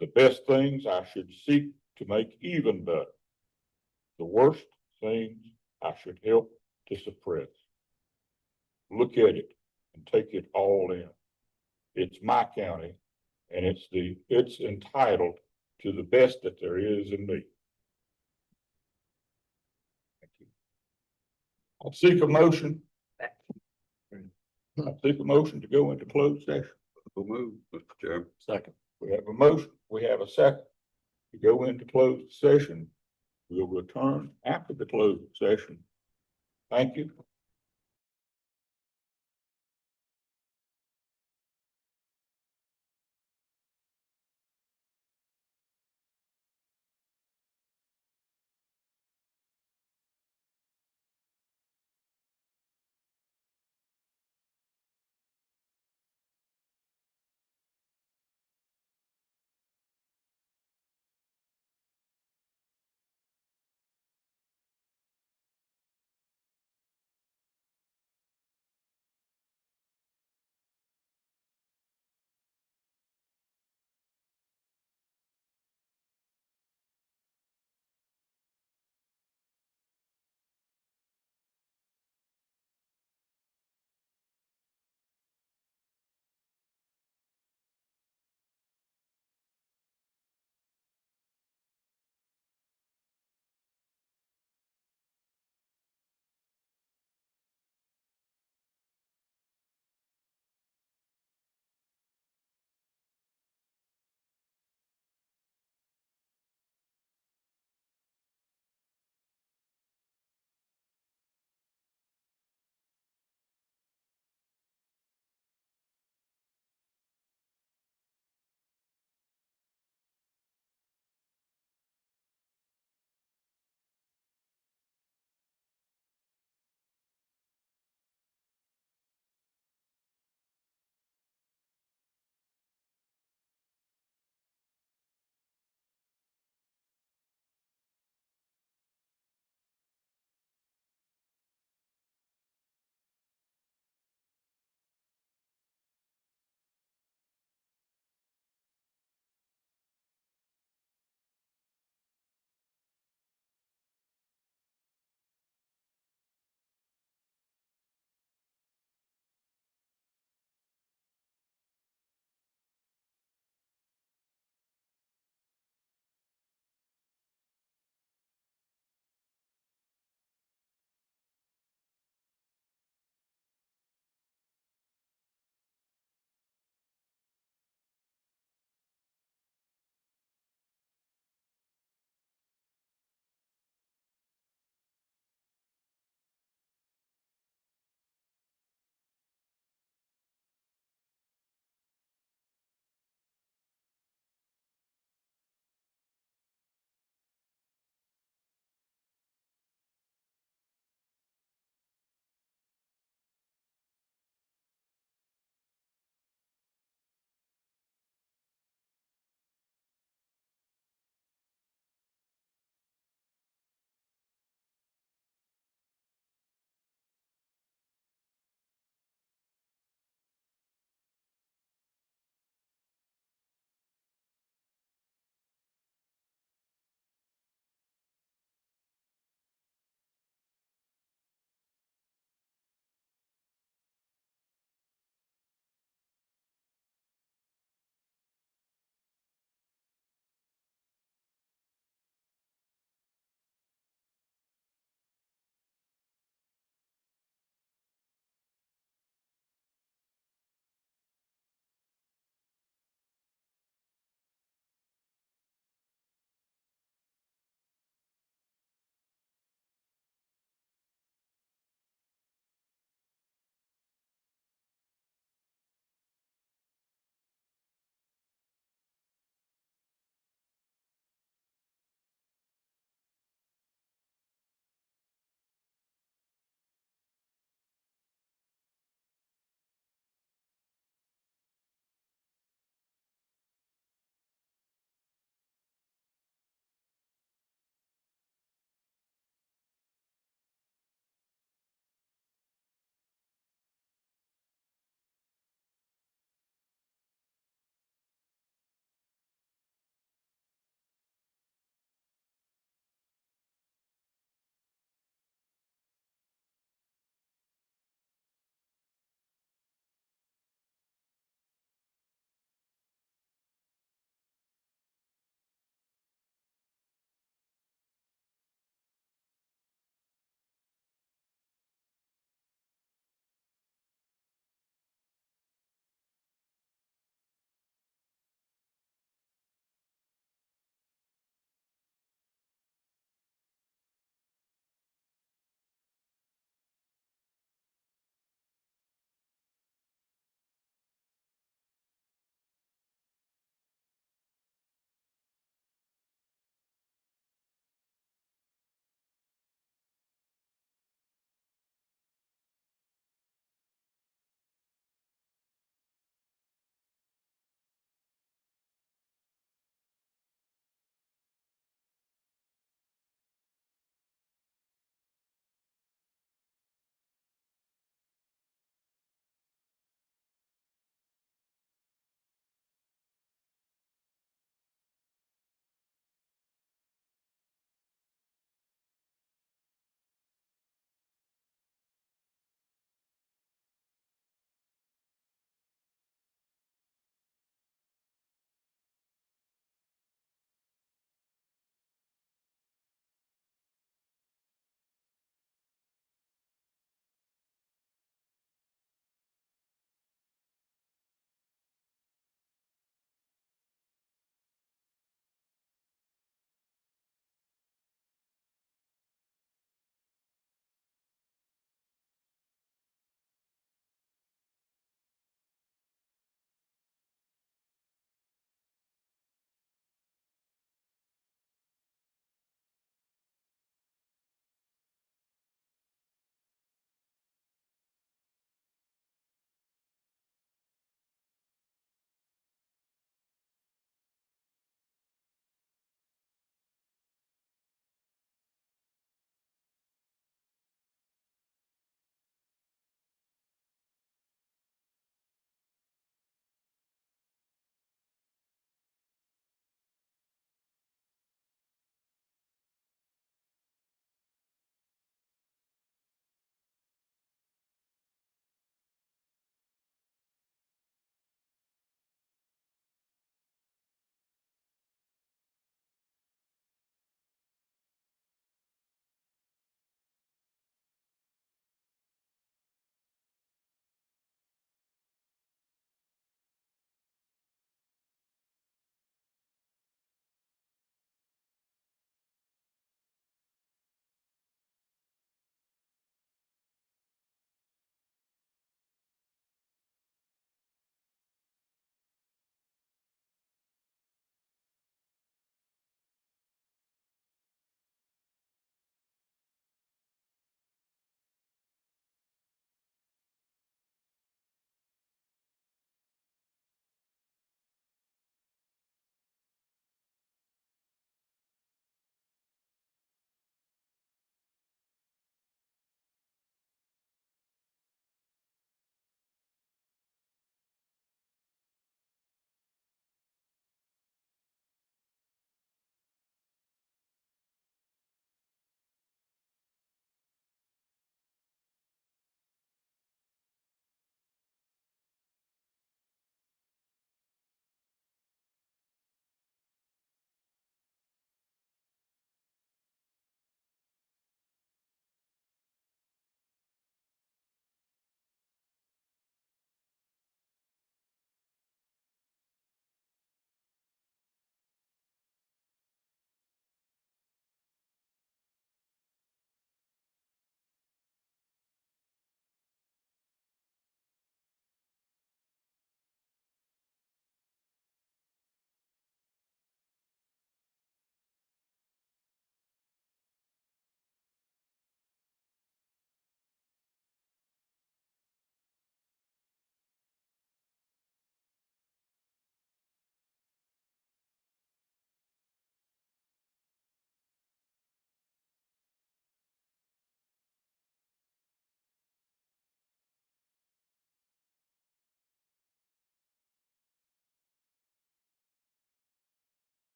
The best things I should seek to make even better. The worst things I should help to suppress. Look at it and take it all in. It's my county, and it's entitled to the best that there is in me. Thank you. I'll seek a motion. I seek a motion to go into closed session. We'll move, Mr. Chairman. Second. We have a motion, we have a second to go into closed session. We'll return after the closed session. Thank you.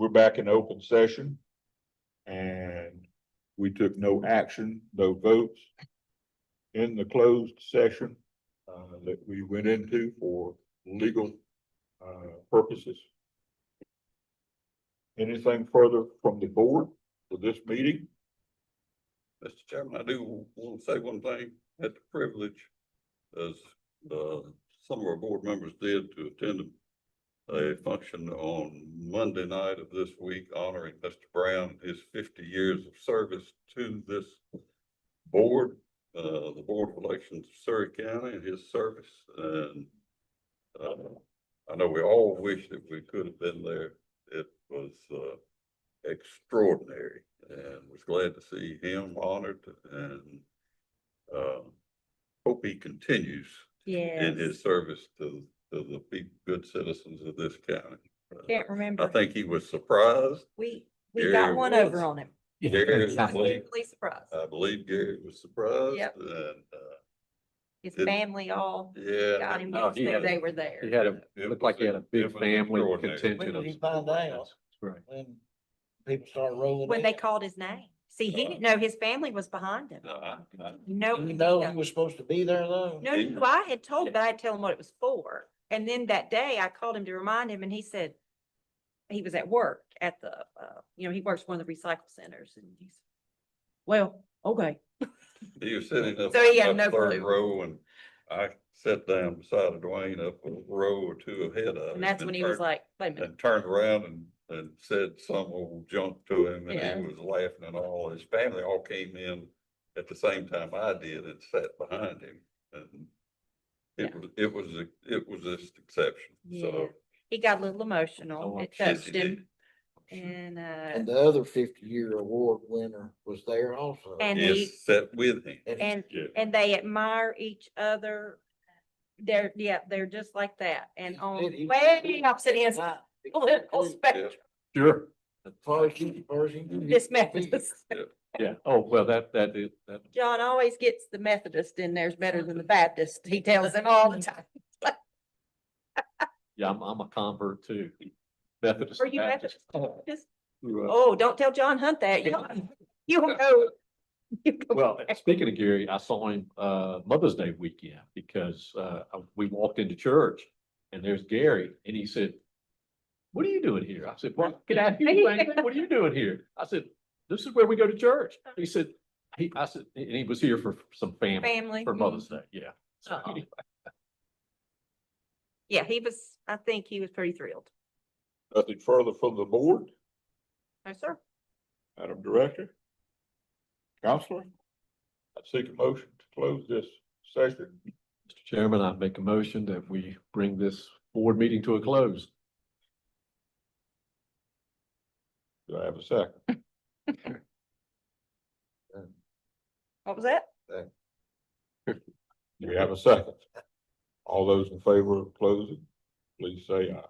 we're back in open session. And we took no action, no votes in the closed session that we went into for legal purposes. Anything further from the board for this meeting? Mr. Chairman, I do want to say one thing. Had the privilege, as some of our board members did, to attend a function on Monday night of this week honoring Mr. Brown, his 50 years of service to this board, the Board of Elections of Surrey County, and his service. And I know we all wish that we could have been there. It was extraordinary, and was glad to see him honored, and hope he continues in Yes, his service to the good citizens of this county. can't I remember. think he was surprised. We Gary got one over was. on him. Gary I was was. really surprised. I believe Gary was surprised. Yep. And His it- family all yeah. got him, Oh, didn't he say had a- they were there. He had a, It looked like he had a big was family extraordinary. contingent When of. did he find out? Right. When people started rolling. When in? they called his name. See, he didn't know his family was behind him. No. You know he idea. was supposed to be there though? No, no, I had told him, but I had to tell him what it was for. And then that day I called him to remind him and he said he was at work at the, he works one of the recycle centers and he's, well, okay. He was sitting up. So he had up no third clue. row, and I sat down beside of Dwayne up a row or two ahead of him. And that's when he was turned- like, wait a minute. And turned around and said some old junk to him, and Yeah. he was laughing and all. His family all came in at the same time I did and sat behind him. And it was just exception, Yeah, so. he got a little emotional. Oh, It yes, touched he did. him. And, And the other 50-year award winner was there also. And he- Yes, sat with him. and, Yeah. and they admire each other. They're just like that. And on He- way opposite ends of Not- the political spectrum, Sure. Percy. this Methodist. Yeah. Oh, well, that is, that, John always gets the Methodist in there's better than the Baptist. He tells them all the time. yeah, I'm a convert too. Methodist. Are you Baptist. Methodist? Grew up- Oh, don't tell John Hunt that. You'll know. Well, speaking of Gary, I saw him Mother's Day weekend because we walked into church and there's Gary and he said, "What are you doing here?" I said, "Well, get out here, Franklin. What are you doing here?" I said, "This is where we go to church." He said, I said, and he was here for some family Family. for Mother's Day. Yeah. So Oh. anyway, Yeah, I think he was pretty thrilled. Nothing further from the board, No, sir. Madam Director? Counselor? I seek a motion to close this session. Mr. Chairman, I make a motion that we bring this board meeting to a close. Do I have a second? What was that? Do we have a second? All those in favor of closing, please say aye.